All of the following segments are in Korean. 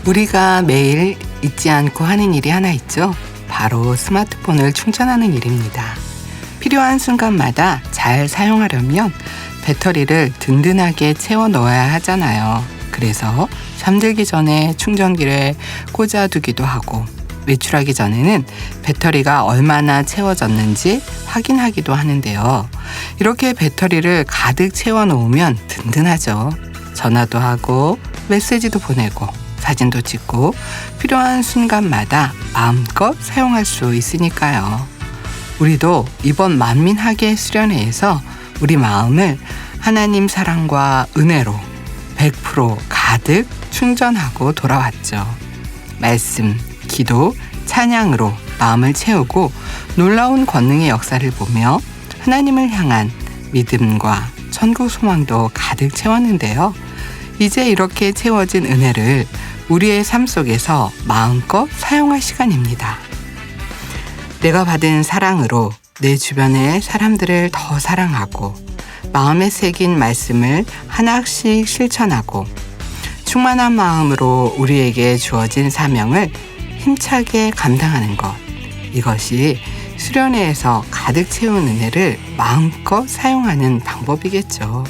우리가 매일 잊지 않고 하는 일이 하나 있죠. 바로 스마트폰을 충전하는 일입니다. 필요한 순간마다 잘 사용하려면 배터리를 든든하게 채워 넣어야 하잖아요. 그래서 잠들기 전에 충전기를 꽂아두기도 하고 외출하기 전에는 배터리가 얼마나 채워졌는지 확인하기도 하는데요. 이렇게 배터리를 가득 채워 놓으면 든든하죠. 전화도 하고 메시지도 보내고 사진도 찍고 필요한 순간마다 마음껏 사용할 수 있으니까요. 우리도 이번 만민학예 수련회에서 우리 마음을 하나님 사랑과 은혜로 100% 가득 충전하고 돌아왔죠. 말씀, 기도, 찬양으로 마음을 채우고 놀라운 권능의 역사를 보며 하나님을 향한 믿음과 천국 소망도 가득 채웠는데요. 이제 이렇게 채워진 은혜를 우리의 삶 속에서 마음껏 사용할 시간입니다. 내가 받은 사랑으로 내 주변의 사람들을 더 사랑하고 마음에 새긴 말씀을 하나씩 실천하고 충만한 마음으로 우리에게 주어진 사명을 힘차게 감당하는 것, 이것이 수련회에서 가득 채운 은혜를 마음껏 사용하는 방법이겠죠.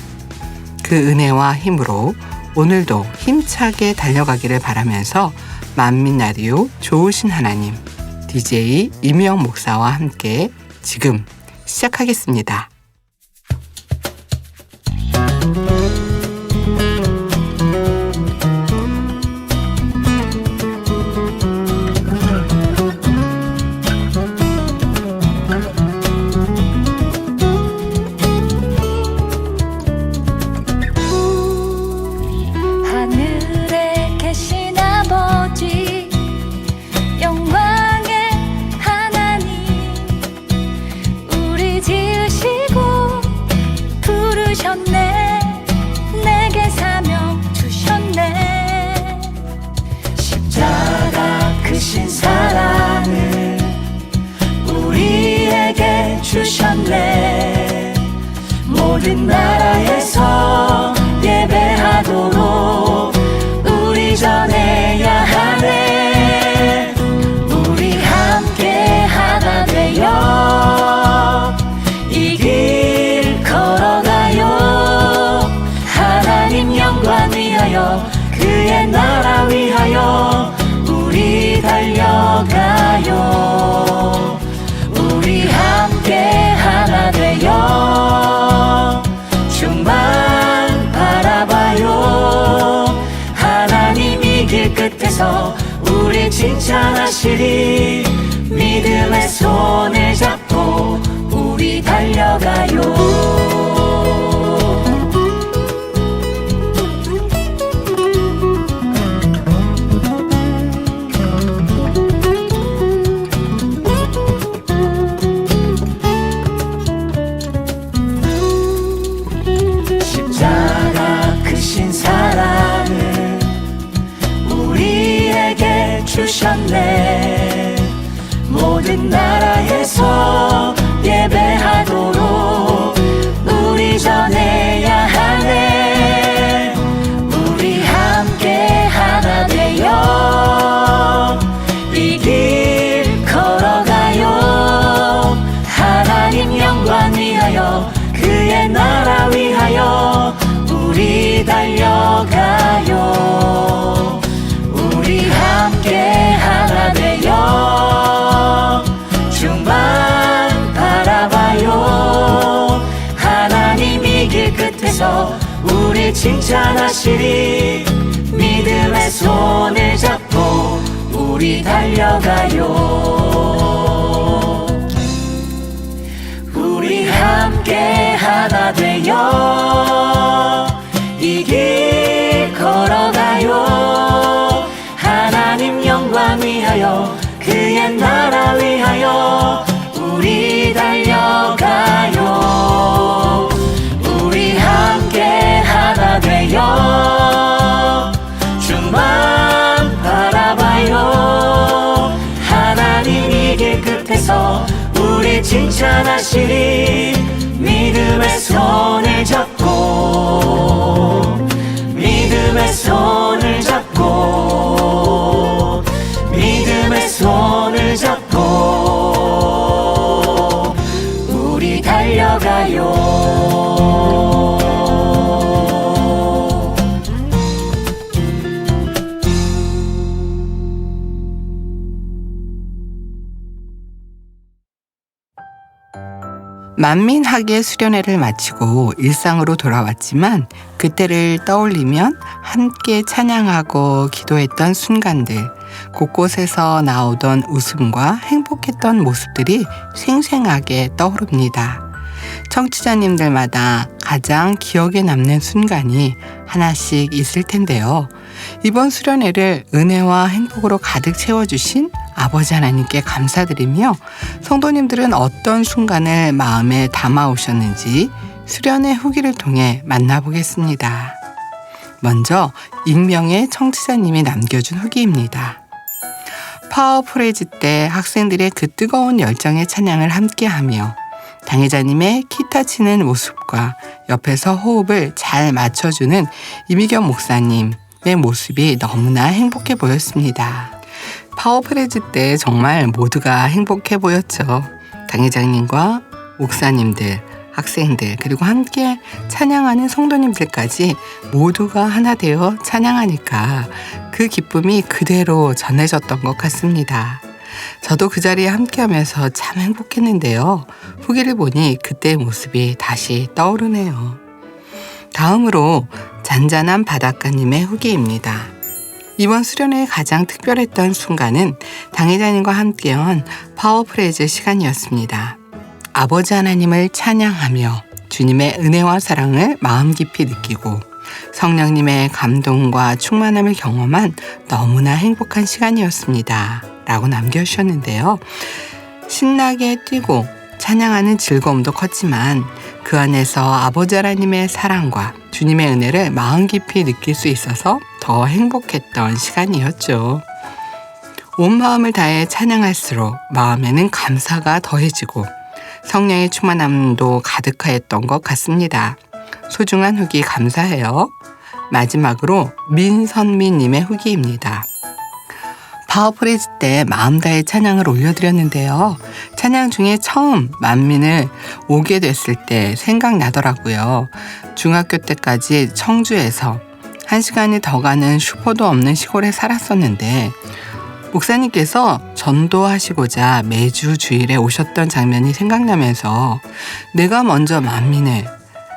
그 은혜와 힘으로 오늘도 힘차게 달려가기를 바라면서 만민라디오 좋으신 하나님 DJ 이미영 목사와 함께 지금 시작하겠습니다. 내게 사명 주셨네. 십자가 크신 사랑을 우리에게 주셨네. 모든 나라에서 예배하도록 우리 전해야 하네. 우리 함께 하나 되어 이 길 걸어가요. 하나님 영광 위하여 그의 나라 위하여 우리 달려가요. 우리 함께 하나 되어 주만 바라봐요. 하나님 이 길 끝에서 우리 칭찬하시리. 믿음의 손을 잡고 우리 달려가요. 주셨네. 모든 나라에서 예배하도록 우리 전해야 하네. 우리 함께 하나 되어 이 길 걸어가요. 하나님 영광 위하여 그의 나라 위하여 우리 달려가요. 우리 함께 하나 되어 주만 바라봐요. 하나님 이 길 끝에서 우리 칭찬하시리. 믿음의 손을 잡고 우리 달려가요. 우리 함께 하나 되어 이 길 걸어가요. 하나님 영광 위하여 그의 나라 위하여 우리 달려가요. 우리 함께 하나 되어 주만 바라봐요. 하나님 이 길 끝에서 우리 칭찬하시리. 믿음의 손을 잡고 믿음의 손을 잡고 만민학예 수련회를 마치고 일상으로 돌아왔지만 그때를 떠올리면 함께 찬양하고 기도했던 순간들, 곳곳에서 나오던 웃음과 행복했던 모습들이 생생하게 떠오릅니다. 청취자님들마다 가장 기억에 남는 순간이 하나씩 있을 텐데요. 이번 수련회를 은혜와 행복으로 가득 채워주신 아버지 하나님께 감사드리며 성도님들은 어떤 순간을 마음에 담아오셨는지 수련회 후기를 통해 만나보겠습니다. 먼저 익명의 청취자님이 남겨준 후기입니다. 파워프레즈 때 학생들의 그 뜨거운 열정의 찬양을 함께하며 당회자님의 기타 치는 모습과 옆에서 호흡을 잘 맞춰주는 이미경 목사님의 모습이 너무나 행복해 보였습니다. 파워프레즈 때 정말 모두가 행복해 보였죠. 당회장님과 목사님들, 학생들, 그리고 함께 찬양하는 성도님들까지 모두가 하나 되어 찬양하니까 그 기쁨이 그대로 전해졌던 것 같습니다. 저도 그 자리에 함께하면서 참 행복했는데요. 후기를 보니 그때의 모습이 다시 떠오르네요. 다음으로 잔잔한 바닷가님의 후기입니다. 이번 수련회에 가장 특별했던 순간은 당회자님과 함께한 파워프레즈 시간이었습니다. 아버지 하나님을 찬양하며 주님의 은혜와 사랑을 마음 깊이 느끼고 성령님의 감동과 충만함을 경험한 너무나 행복한 시간이었습니다. 라고 남겨주셨는데요. 신나게 뛰고 찬양하는 즐거움도 컸지만 그 안에서 아버지 하나님의 사랑과 주님의 은혜를 마음 깊이 느낄 수 있어서 더 행복했던 시간이었죠. 온 마음을 다해 찬양할수록 마음에는 감사가 더해지고 성령의 충만함도 가득하였던 것 같습니다. 소중한 후기 감사해요. 마지막으로 민선미님의 후기입니다. 파워프레즈 때 마음 다해 찬양을 올려드렸는데요. 찬양 중에 처음 만민을 오게 됐을 때 생각나더라고요. 중학교 때까지 청주에서 1시간이 더 가는 슈퍼도 없는 시골에 살았었는데 목사님께서 전도하시고자 매주 주일에 오셨던 장면이 생각나면서 내가 먼저 만민을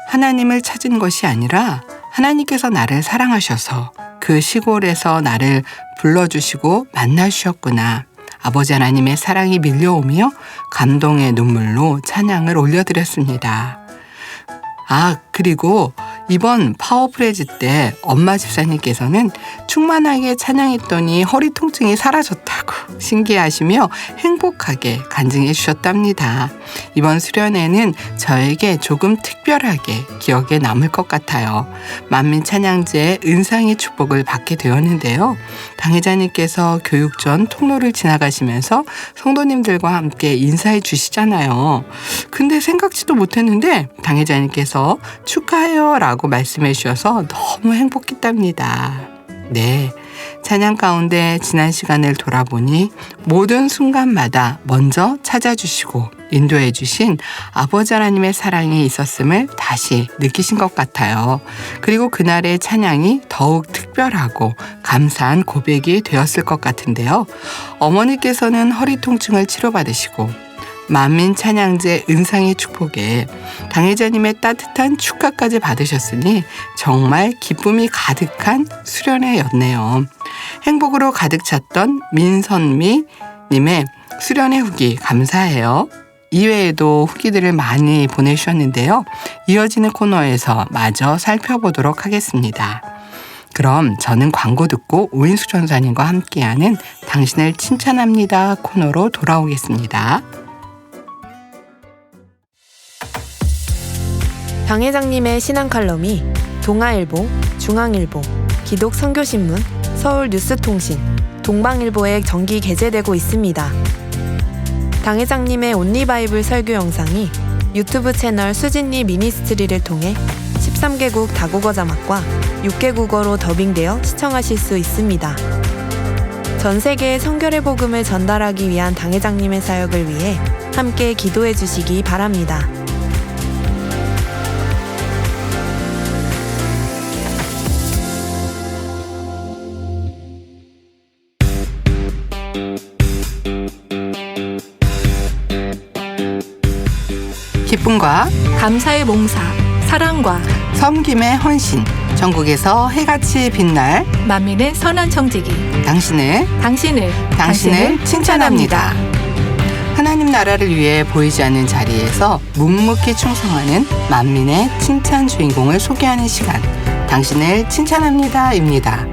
하나님을 찾은 것이 아니라 하나님께서 나를 사랑하셔서 그 시골에서 나를 불러주시고 만나주셨구나. 아버지 하나님의 사랑이 밀려오며 감동의 눈물로 찬양을 올려드렸습니다. 그리고 이번 파워프레즈 때 엄마 집사님께서는 충만하게 찬양했더니 허리 통증이 사라졌다고 신기해하시며 행복하게 간증해 주셨답니다. 이번 수련회는 저에게 조금 특별하게 기억에 남을 것 같아요. 만민 찬양제의 은상의 축복을 받게 되었는데요. 당회자님께서 교육 전 통로를 지나가시면서 성도님들과 함께 인사해 주시잖아요. 근데 생각지도 못했는데 당회자님께서 축하해요 라고 말씀해 주셔서 너무 행복했답니다. 네, 찬양 가운데 지난 시간을 돌아보니 모든 순간마다 먼저 찾아주시고 인도해 주신 아버지 하나님의 사랑이 있었음을 다시 느끼신 것 같아요. 그리고 그날의 찬양이 더욱 특별하고 감사한 고백이 되었을 것 같은데요. 어머니께서는 허리 통증을 치료받으시고 만민 찬양제 은상의 축복에 당회자님의 따뜻한 축하까지 받으셨으니 정말 기쁨이 가득한 수련회였네요. 행복으로 가득 찼던 민선미 님의 수련회 후기 감사해요. 이외에도 후기들을 많이 보내주셨는데요. 이어지는 코너에서 마저 살펴보도록 하겠습니다. 그럼 저는 광고 듣고 오인수 전사님과 함께하는 당신을 칭찬합니다 코너로 돌아오겠습니다. 당회장님의 신앙 칼럼이 동아일보, 중앙일보, 기독선교신문, 서울뉴스통신, 동방일보에 정기 게재되고 있습니다. 당회장님의 온리바이블 설교 영상이 유튜브 채널 수진리 미니스트리를 통해 13개국 다국어 자막과 6개 국어로 더빙되어 시청하실 수 있습니다. 전 세계에 성결의 복음을 전달하기 위한 당회장님의 사역을 위해 함께 기도해 주시기 바랍니다. 기쁨과 감사의 몽사, 사랑과 섬김의 헌신, 전국에서 해같이 빛날 만민의 선한 청지기, 당신을 당신을 칭찬합니다. 하나님 나라를 위해 보이지 않는 자리에서 묵묵히 충성하는 만민의 칭찬 주인공을 소개하는 시간, 당신을 칭찬합니다입니다.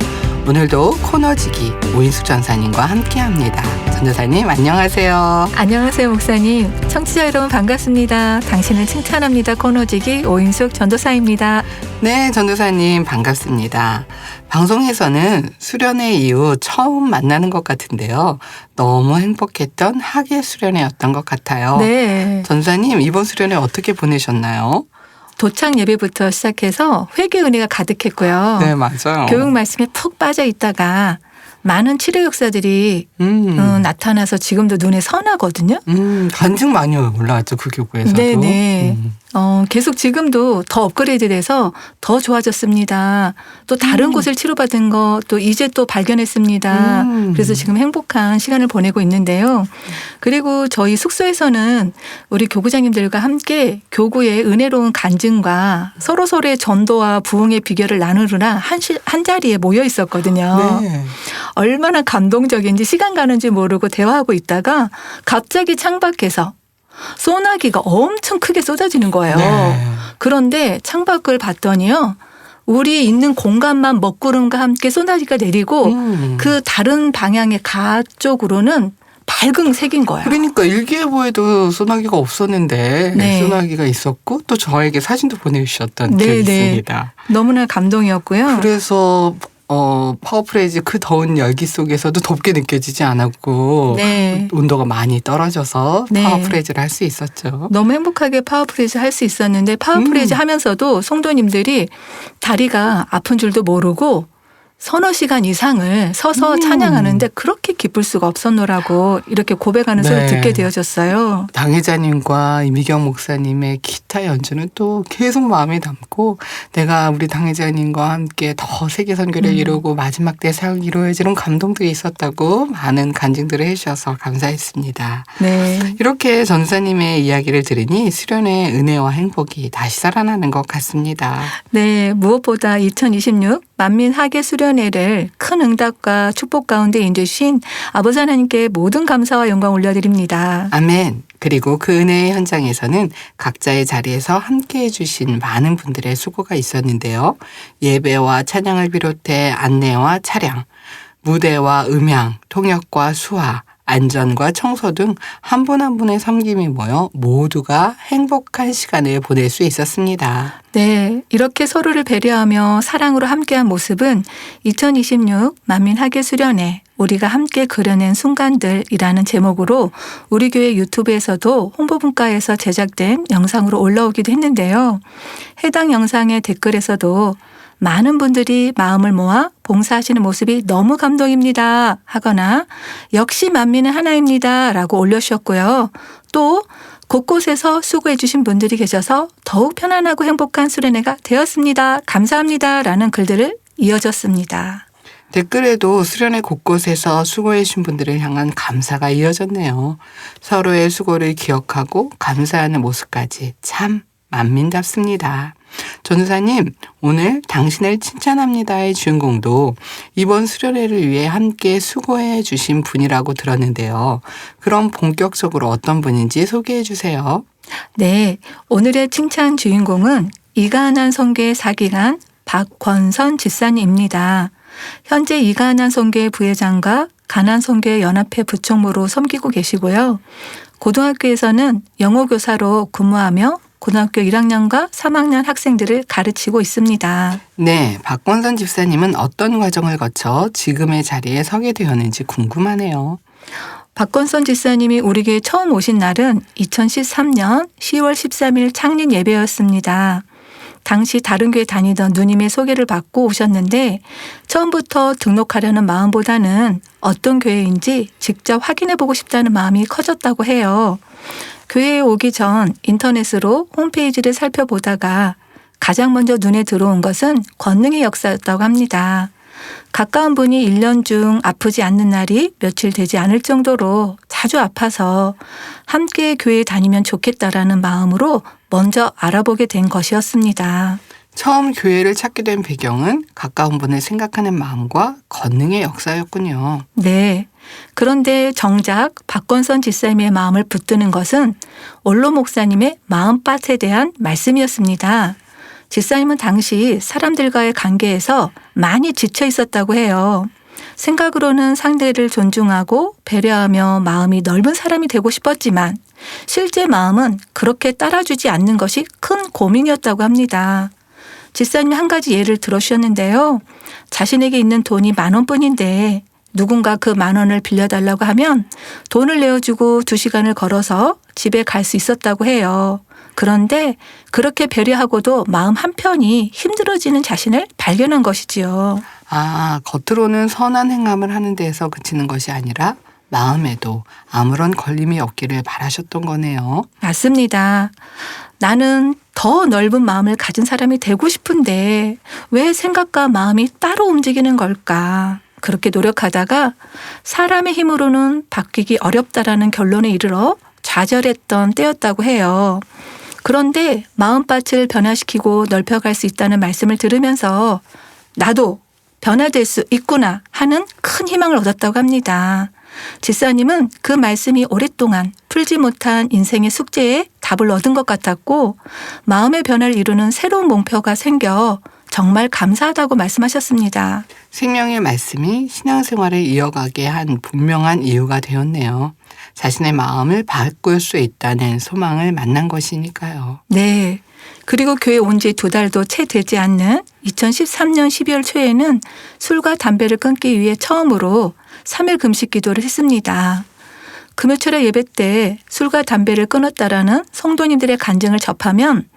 오늘도 코너지기 오인숙 전사님과 함께합니다. 전도사님 안녕하세요. 안녕하세요 목사님. 청취자 여러분 반갑습니다. 당신을 칭찬합니다. 코너지기 오인숙 전도사입니다. 네, 전도사님 반갑습니다. 방송에서는 수련회 이후 처음 만나는 것 같은데요. 너무 행복했던 학예 수련회였던 것 같아요. 네. 전도사님 이번 수련회 어떻게 보내셨나요? 도착 예배부터 시작해서 회개 은혜가 가득했고요. 네, 맞아요. 교육 말씀에 푹 빠져 있다가 많은 치료 역사들이 나타나서 지금도 눈에 선하거든요. 간증 많이 올라왔죠, 그 교구에서도. 네네. 계속 지금도 더 업그레이드돼서 더 좋아졌습니다. 또 다른 곳을 치료받은 거 또 이제 또 발견했습니다. 그래서 지금 행복한 시간을 보내고 있는데요. 그리고 저희 숙소에서는 우리 교구장님들과 함께 교구의 은혜로운 간증과 서로서로의 전도와 부흥의 비결을 나누느라 한 자리에 모여 있었거든요. 네. 얼마나 감동적인지 시간 가는지 모르고 대화하고 있다가 갑자기 창밖에서 소나기가 엄청 크게 쏟아지는 거예요. 네. 그런데 창밖을 봤더니요. 우리 있는 공간만 먹구름과 함께 소나기가 내리고 그 다른 방향의 가 쪽으로는 밝은 색인 거예요. 그러니까 일기예보에도 소나기가 없었는데 네. 소나기가 있었고 또 저에게 사진도 보내주셨던 기억이 있습니다. 너무나 감동이었고요. 그래서 파워프레이즈 그 더운 열기 속에서도 덥게 느껴지지 않았고 네. 온도가 많이 떨어져서 네. 파워프레이즈를 할 수 있었죠. 너무 행복하게 파워프레이즈 할 수 있었는데 파워프레이즈 하면서도 성도님들이 다리가 아픈 줄도 모르고 서너 시간 이상을 서서 찬양하는데 그렇게 기쁠 수가 없었노라고 이렇게 고백하는 네. 소리를 듣게 되어졌어요. 당회자님과 이미경 목사님의 기타 연주는 또 계속 마음에 담고 내가 우리 당회자님과 함께 더 세계 선교를 이루고 마지막 때 사역이 이루어지는 감동들이 있었다고 많은 간증들을 해주셔서 감사했습니다. 네. 이렇게 전사님의 이야기를 들으니 수련의 은혜와 행복이 다시 살아나는 것 같습니다. 네, 무엇보다 2026 만민 학예 수련회를 큰 응답과 축복 가운데 인도해주신 아버지 하나님께 모든 감사와 영광 올려드립니다. 아멘. 그리고 그 은혜의 현장에서는 각자의 자리에서 함께해 주신 많은 분들의 수고가 있었는데요. 예배와 찬양을 비롯해 안내와 차량, 무대와 음향, 통역과 수화, 안전과 청소 등 한 분 한 분의 섬김이 모여 모두가 행복한 시간을 보낼 수 있었습니다. 네, 이렇게 서로를 배려하며 사랑으로 함께한 모습은 2026 만민 학예 수련회 우리가 함께 그려낸 순간들이라는 제목으로 우리 교회 유튜브에서도 홍보분과에서 제작된 영상으로 올라오기도 했는데요. 해당 영상의 댓글에서도 많은 분들이 마음을 모아 봉사하시는 모습이 너무 감동입니다 하거나 역시 만민은 하나입니다 라고 올려주셨고요. 또 곳곳에서 수고해 주신 분들이 계셔서 더욱 편안하고 행복한 수련회가 되었습니다. 감사합니다 라는 글들을 이어졌습니다. 댓글에도 수련회 곳곳에서 수고해 주신 분들을 향한 감사가 이어졌네요. 서로의 수고를 기억하고 감사하는 모습까지 참 만민답습니다. 전도사님, 오늘 당신을 칭찬합니다의 주인공도 이번 수련회를 위해 함께 수고해 주신 분이라고 들었는데요. 그럼 본격적으로 어떤 분인지 소개해 주세요. 네, 오늘의 칭찬 주인공은 이가은한 성교의 사기관 박권선 집사님입니다. 현재 이가은한 성교의 부회장과 가난성교회 연합회 부총무로 섬기고 계시고요. 고등학교에서는 영어교사로 근무하며 고등학교 1학년과 3학년 학생들을 가르치고 있습니다. 네, 박권선 집사님은 어떤 과정을 거쳐 지금의 자리에 서게 되었는지 궁금하네요. 박권선 집사님이 우리 교회 처음 오신 날은 2013년 10월 13일 창립 예배였습니다. 당시 다른 교회 다니던 누님의 소개를 받고 오셨는데 처음부터 등록하려는 마음보다는 어떤 교회인지 직접 확인해 보고 싶다는 마음이 커졌다고 해요. 교회에 오기 전 인터넷으로 홈페이지를 살펴보다가 가장 먼저 눈에 들어온 것은 권능의 역사였다고 합니다. 가까운 분이 1년 중 아프지 않는 날이 며칠 되지 않을 정도로 자주 아파서 함께 교회 다니면 좋겠다라는 마음으로 먼저 알아보게 된 것이었습니다. 처음 교회를 찾게 된 배경은 가까운 분을 생각하는 마음과 권능의 역사였군요. 네. 그런데 정작 박건선 집사님의 마음을 붙드는 것은 원로 목사님의 마음밭에 대한 말씀이었습니다. 집사님은 당시 사람들과의 관계에서 많이 지쳐 있었다고 해요. 생각으로는 상대를 존중하고 배려하며 마음이 넓은 사람이 되고 싶었지만 실제 마음은 그렇게 따라주지 않는 것이 큰 고민이었다고 합니다. 집사님이 한 가지 예를 들어주셨는데요. 자신에게 있는 돈이 10,000원뿐인데 누군가 그 10,000원을 빌려달라고 하면 돈을 내어주고 2시간을 걸어서 집에 갈 수 있었다고 해요. 그런데 그렇게 배려하고도 마음 한편이 힘들어지는 자신을 발견한 것이지요. 겉으로는 선한 행함을 하는 데에서 그치는 것이 아니라 마음에도 아무런 걸림이 없기를 바라셨던 거네요. 맞습니다. 나는 더 넓은 마음을 가진 사람이 되고 싶은데 왜 생각과 마음이 따로 움직이는 걸까? 그렇게 노력하다가 사람의 힘으로는 바뀌기 어렵다라는 결론에 이르러 좌절했던 때였다고 해요. 그런데 마음밭을 변화시키고 넓혀갈 수 있다는 말씀을 들으면서 나도 변화될 수 있구나 하는 큰 희망을 얻었다고 합니다. 집사님은 그 말씀이 오랫동안 풀지 못한 인생의 숙제에 답을 얻은 것 같았고 마음의 변화를 이루는 새로운 목표가 생겨 정말 감사하다고 말씀하셨습니다. 생명의 말씀이 신앙생활을 이어가게 한 분명한 이유가 되었네요. 자신의 마음을 바꿀 수 있다는 소망을 만난 것이니까요. 네. 그리고 교회 온 지 2달도 채 되지 않는 2013년 12월 초에는 술과 담배를 끊기 위해 처음으로 3일 금식 기도를 했습니다. 금요철의 예배 때 술과 담배를 끊었다라는 성도님들의 간증을 접하면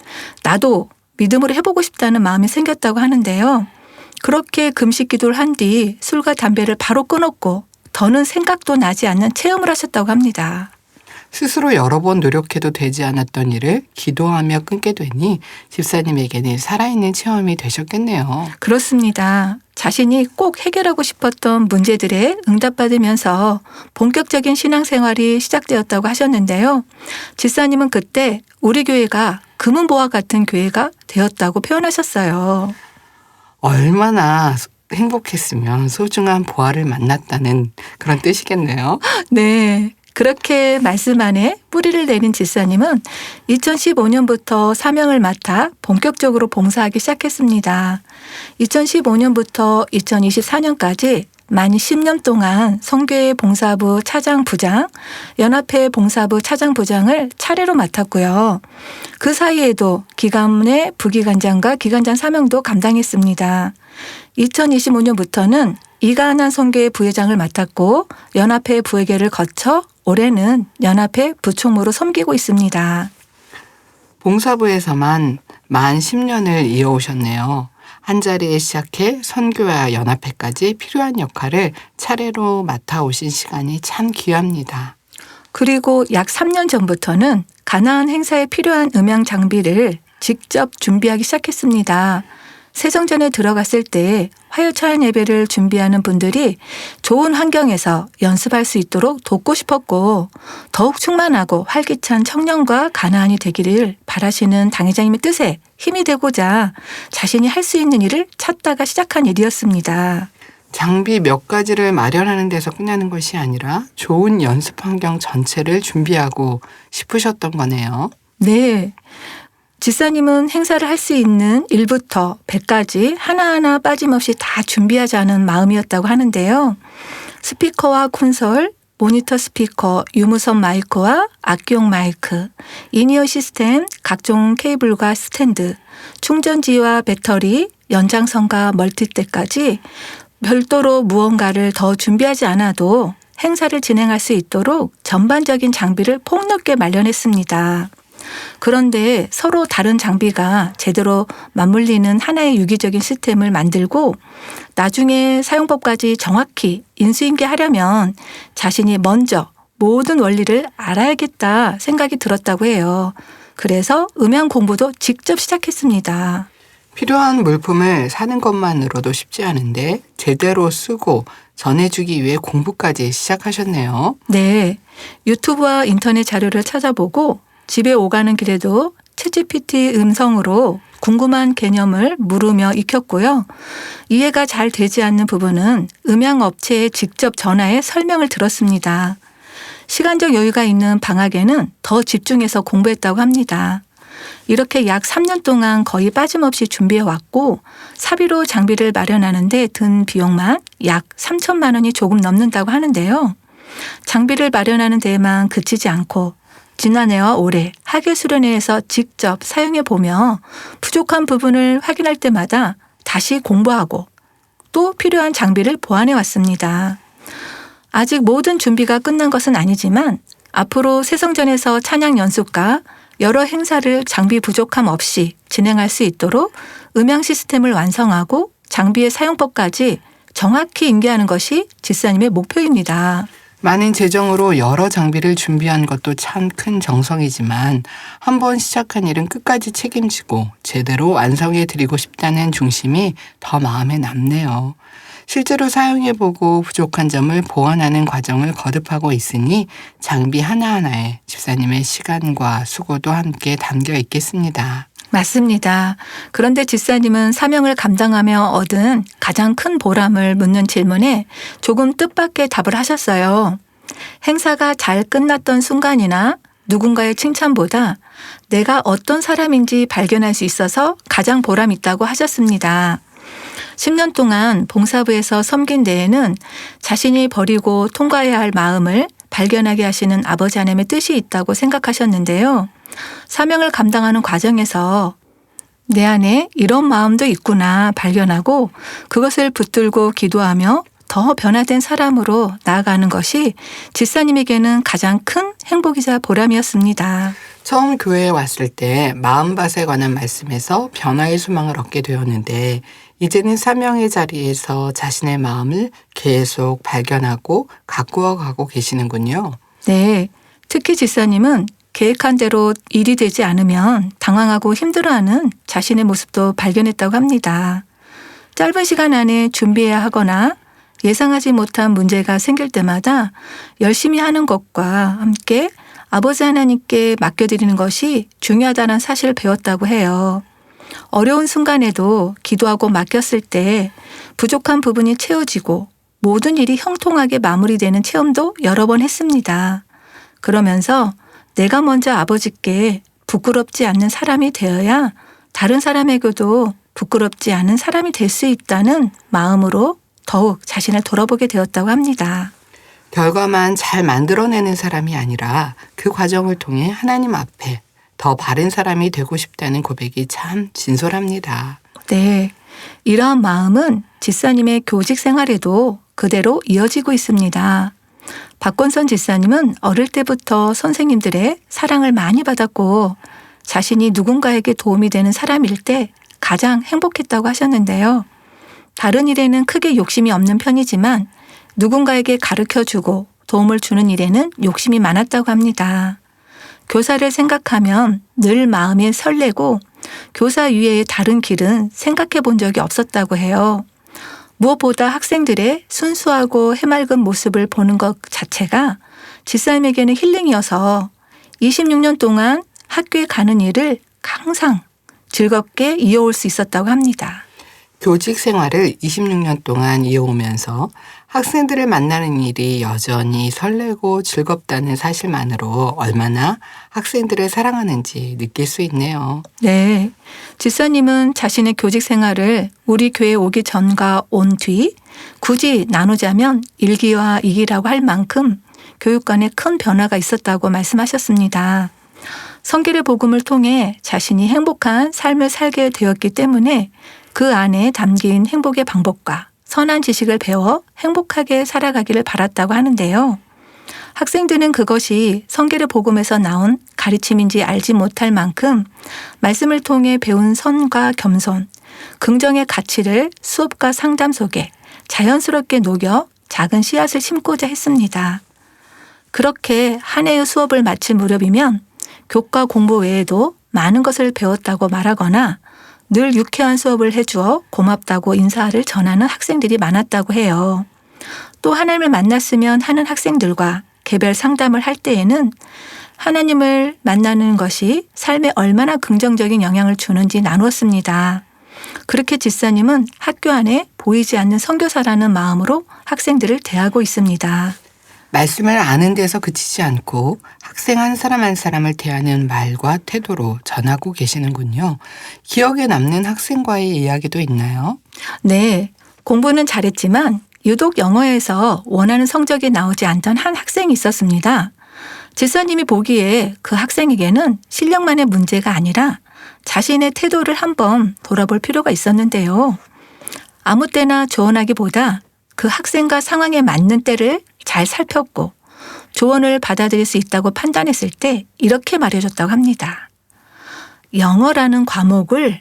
나도 믿음으로 해보고 싶다는 마음이 생겼다고 하는데요. 그렇게 금식 기도를 한 뒤 술과 담배를 바로 끊었고 더는 생각도 나지 않는 체험을 하셨다고 합니다. 스스로 여러 번 노력해도 되지 않았던 일을 기도하며 끊게 되니 집사님에게는 살아있는 체험이 되셨겠네요. 그렇습니다. 자신이 꼭 해결하고 싶었던 문제들에 응답받으면서 본격적인 신앙생활이 시작되었다고 하셨는데요. 집사님은 그때 우리 교회가 금은보화 같은 교회가 되었다고 표현하셨어요. 얼마나 행복했으면 소중한 보화를 만났다는 그런 뜻이겠네요. 네. 그렇게 말씀 안에 뿌리를 내린 집사님은 2015년부터 사명을 맡아 본격적으로 봉사하기 시작했습니다. 2015년부터 2024년까지 만 10년 동안 성교회 봉사부 차장부장, 연합회 봉사부 차장부장을 차례로 맡았고요. 그 사이에도 기관의 부기관장과 기관장 사명도 감당했습니다. 2025년부터는 이가난 성교회 부회장을 맡았고 연합회 부회계를 거쳐 올해는 연합회 부총무로 섬기고 있습니다. 봉사부에서만 만 10년을 이어오셨네요. 한자리에 시작해 선교와 연합회까지 필요한 역할을 차례로 맡아오신 시간이 참 귀합니다. 그리고 약 3년 전부터는 가나안 행사에 필요한 음향 장비를 직접 준비하기 시작했습니다. 세정전에 들어갔을 때 화요차연 예배를 준비하는 분들이 좋은 환경에서 연습할 수 있도록 돕고 싶었고 더욱 충만하고 활기찬 청년과 가나안이 되기를 바라시는 당회장님의 뜻에 힘이 되고자 자신이 할 수 있는 일을 찾다가 시작한 일이었습니다. 장비 몇 가지를 마련하는 데서 끝나는 것이 아니라 좋은 연습 환경 전체를 준비하고 싶으셨던 거네요. 네. 집사님은 행사를 할 수 있는 1부터 100까지 하나하나 빠짐없이 다 준비하자는 마음이었다고 하는데요. 스피커와 콘솔, 모니터 스피커, 유무선 마이크와 악기용 마이크, 인이어 시스템, 각종 케이블과 스탠드, 충전지와 배터리, 연장선과 멀티대까지 별도로 무언가를 더 준비하지 않아도 행사를 진행할 수 있도록 전반적인 장비를 폭넓게 마련했습니다. 그런데 서로 다른 장비가 제대로 맞물리는 하나의 유기적인 시스템을 만들고 나중에 사용법까지 정확히 인수인계하려면 자신이 먼저 모든 원리를 알아야겠다 생각이 들었다고 해요. 그래서 음향 공부도 직접 시작했습니다. 필요한 물품을 사는 것만으로도 쉽지 않은데 제대로 쓰고 전해주기 위해 공부까지 시작하셨네요. 네, 유튜브와 인터넷 자료를 찾아보고 집에 오가는 길에도 챗GPT 음성으로 궁금한 개념을 물으며 익혔고요. 이해가 잘 되지 않는 부분은 음향업체에 직접 전화해 설명을 들었습니다. 시간적 여유가 있는 방학에는 더 집중해서 공부했다고 합니다. 이렇게 약 3년 동안 거의 빠짐없이 준비해왔고 사비로 장비를 마련하는데 든 비용만 약 3천만 원이 조금 넘는다고 하는데요. 장비를 마련하는 데에만 그치지 않고 지난해와 올해 학예수련회에서 직접 사용해보며 부족한 부분을 확인할 때마다 다시 공부하고 또 필요한 장비를 보완해왔습니다. 아직 모든 준비가 끝난 것은 아니지만 앞으로 새성전에서 찬양 연습과 여러 행사를 장비 부족함 없이 진행할 수 있도록 음향 시스템을 완성하고 장비의 사용법까지 정확히 인계하는 것이 집사님의 목표입니다. 많은 재정으로 여러 장비를 준비한 것도 참 큰 정성이지만 한번 시작한 일은 끝까지 책임지고 제대로 완성해 드리고 싶다는 중심이 더 마음에 남네요. 실제로 사용해보고 부족한 점을 보완하는 과정을 거듭하고 있으니 장비 하나하나에 집사님의 시간과 수고도 함께 담겨 있겠습니다. 맞습니다. 그런데 집사님은 사명을 감당하며 얻은 가장 큰 보람을 묻는 질문에 조금 뜻밖의 답을 하셨어요. 행사가 잘 끝났던 순간이나 누군가의 칭찬보다 내가 어떤 사람인지 발견할 수 있어서 가장 보람 있다고 하셨습니다. 10년 동안 봉사부에서 섬긴 데에는 자신이 버리고 통과해야 할 마음을 발견하게 하시는 아버지 하나님의 뜻이 있다고 생각하셨는데요. 사명을 감당하는 과정에서 내 안에 이런 마음도 있구나 발견하고 그것을 붙들고 기도하며 더 변화된 사람으로 나아가는 것이 집사님에게는 가장 큰 행복이자 보람이었습니다. 처음 교회에 왔을 때 마음밭에 관한 말씀에서 변화의 소망을 얻게 되었는데 이제는 사명의 자리에서 자신의 마음을 계속 발견하고 가꾸어 가고 계시는군요. 네, 특히 집사님은 계획한 대로 일이 되지 않으면 당황하고 힘들어하는 자신의 모습도 발견했다고 합니다. 짧은 시간 안에 준비해야 하거나 예상하지 못한 문제가 생길 때마다 열심히 하는 것과 함께 아버지 하나님께 맡겨드리는 것이 중요하다는 사실을 배웠다고 해요. 어려운 순간에도 기도하고 맡겼을 때 부족한 부분이 채워지고 모든 일이 형통하게 마무리되는 체험도 여러 번 했습니다. 그러면서 내가 먼저 아버지께 부끄럽지 않는 사람이 되어야 다른 사람에게도 부끄럽지 않은 사람이 될 수 있다는 마음으로 더욱 자신을 돌아보게 되었다고 합니다. 결과만 잘 만들어내는 사람이 아니라 그 과정을 통해 하나님 앞에 더 바른 사람이 되고 싶다는 고백이 참 진솔합니다. 네, 이러한 마음은 집사님의 교직 생활에도 그대로 이어지고 있습니다. 박건선 집사님은 어릴 때부터 선생님들의 사랑을 많이 받았고 자신이 누군가에게 도움이 되는 사람일 때 가장 행복했다고 하셨는데요. 다른 일에는 크게 욕심이 없는 편이지만 누군가에게 가르쳐주고 도움을 주는 일에는 욕심이 많았다고 합니다. 교사를 생각하면 늘 마음이 설레고 교사 이외의 다른 길은 생각해 본 적이 없었다고 해요. 무엇보다 학생들의 순수하고 해맑은 모습을 보는 것 자체가 집사님에게는 힐링이어서 26년 동안 학교에 가는 일을 항상 즐겁게 이어올 수 있었다고 합니다. 교직 생활을 26년 동안 이어오면서 학생들을 만나는 일이 여전히 설레고 즐겁다는 사실만으로 얼마나 학생들을 사랑하는지 느낄 수 있네요. 네, 집사님은 자신의 교직 생활을 우리 교회 오기 전과 온 뒤 굳이 나누자면 1기와 2기라고 할 만큼 교육관에 큰 변화가 있었다고 말씀하셨습니다. 성결의 복음을 통해 자신이 행복한 삶을 살게 되었기 때문에 그 안에 담긴 행복의 방법과 선한 지식을 배워 행복하게 살아가기를 바랐다고 하는데요. 학생들은 그것이 성결의 복음에서 나온 가르침인지 알지 못할 만큼 말씀을 통해 배운 선과 겸손, 긍정의 가치를 수업과 상담 속에 자연스럽게 녹여 작은 씨앗을 심고자 했습니다. 그렇게 한 해의 수업을 마칠 무렵이면 교과 공부 외에도 많은 것을 배웠다고 말하거나 늘 유쾌한 수업을 해주어 고맙다고 인사를 전하는 학생들이 많았다고 해요. 또 하나님을 만났으면 하는 학생들과 개별 상담을 할 때에는 하나님을 만나는 것이 삶에 얼마나 긍정적인 영향을 주는지 나누었습니다. 그렇게 집사님은 학교 안에 보이지 않는 선교사라는 마음으로 학생들을 대하고 있습니다. 말씀을 아는 데서 그치지 않고 학생 한 사람 한 사람을 대하는 말과 태도로 전하고 계시는군요. 기억에 남는 학생과의 이야기도 있나요? 네, 공부는 잘했지만 유독 영어에서 원하는 성적이 나오지 않던 한 학생이 있었습니다. 집사님이 보기에 그 학생에게는 실력만의 문제가 아니라 자신의 태도를 한번 돌아볼 필요가 있었는데요. 아무 때나 조언하기보다 그 학생과 상황에 맞는 때를 잘 살폈고 조언을 받아들일 수 있다고 판단했을 때 이렇게 말해줬다고 합니다. 영어라는 과목을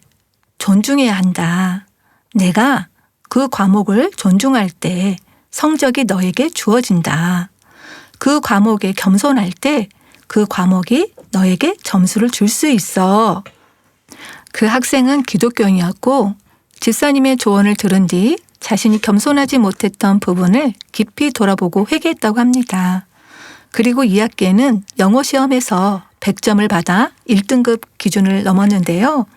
존중해야 한다. 내가 그 과목을 존중할 때 성적이 너에게 주어진다. 그 과목에 겸손할 때 그 과목이 너에게 점수를 줄 수 있어. 그 학생은 기독교인이었고 집사님의 조언을 들은 뒤 자신이 겸손하지 못했던 부분을 깊이 돌아보고 회개했다고 합니다. 그리고 2학기에는 영어 시험에서 100점을 받아 1등급 기준을 넘었는데요.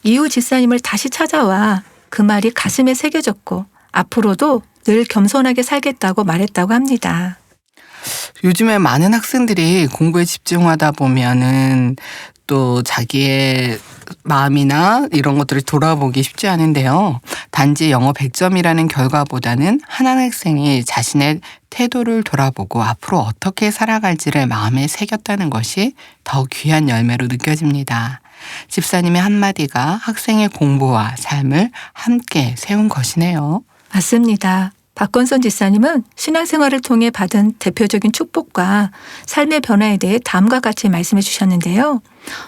이후 집사님을 다시 찾아와 그 말이 가슴에 새겨졌고 앞으로도 늘 겸손하게 살겠다고 말했다고 합니다. 요즘에 많은 학생들이 공부에 집중하다 보면은 또 자기의 마음이나 이런 것들을 돌아보기 쉽지 않은데요. 단지 영어 100점이라는 결과보다는 한 학생이 자신의 태도를 돌아보고 앞으로 어떻게 살아갈지를 마음에 새겼다는 것이 더 귀한 열매로 느껴집니다. 집사님의 한마디가 학생의 공부와 삶을 함께 세운 것이네요. 맞습니다. 박건선 집사님은 신앙생활을 통해 받은 대표적인 축복과 삶의 변화에 대해 다음과 같이 말씀해 주셨는데요.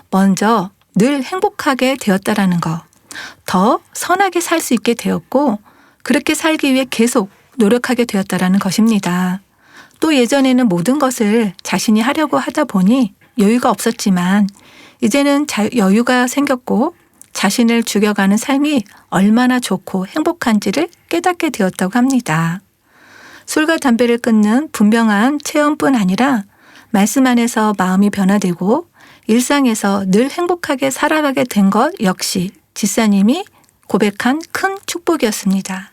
먼저 늘 행복하게 되었다라는 것, 더 선하게 살 수 있게 되었고 그렇게 살기 위해 계속 노력하게 되었다라는 것입니다. 또 예전에는 모든 것을 자신이 하려고 하다 보니 여유가 없었지만 이제는 여유가 생겼고 자신을 죽여가는 삶이 얼마나 좋고 행복한지를 깨닫게 되었다고 합니다. 술과 담배를 끊는 분명한 체험뿐 아니라 말씀 안에서 마음이 변화되고 일상에서 늘 행복하게 살아가게 된 것 역시 집사님이 고백한 큰 축복이었습니다.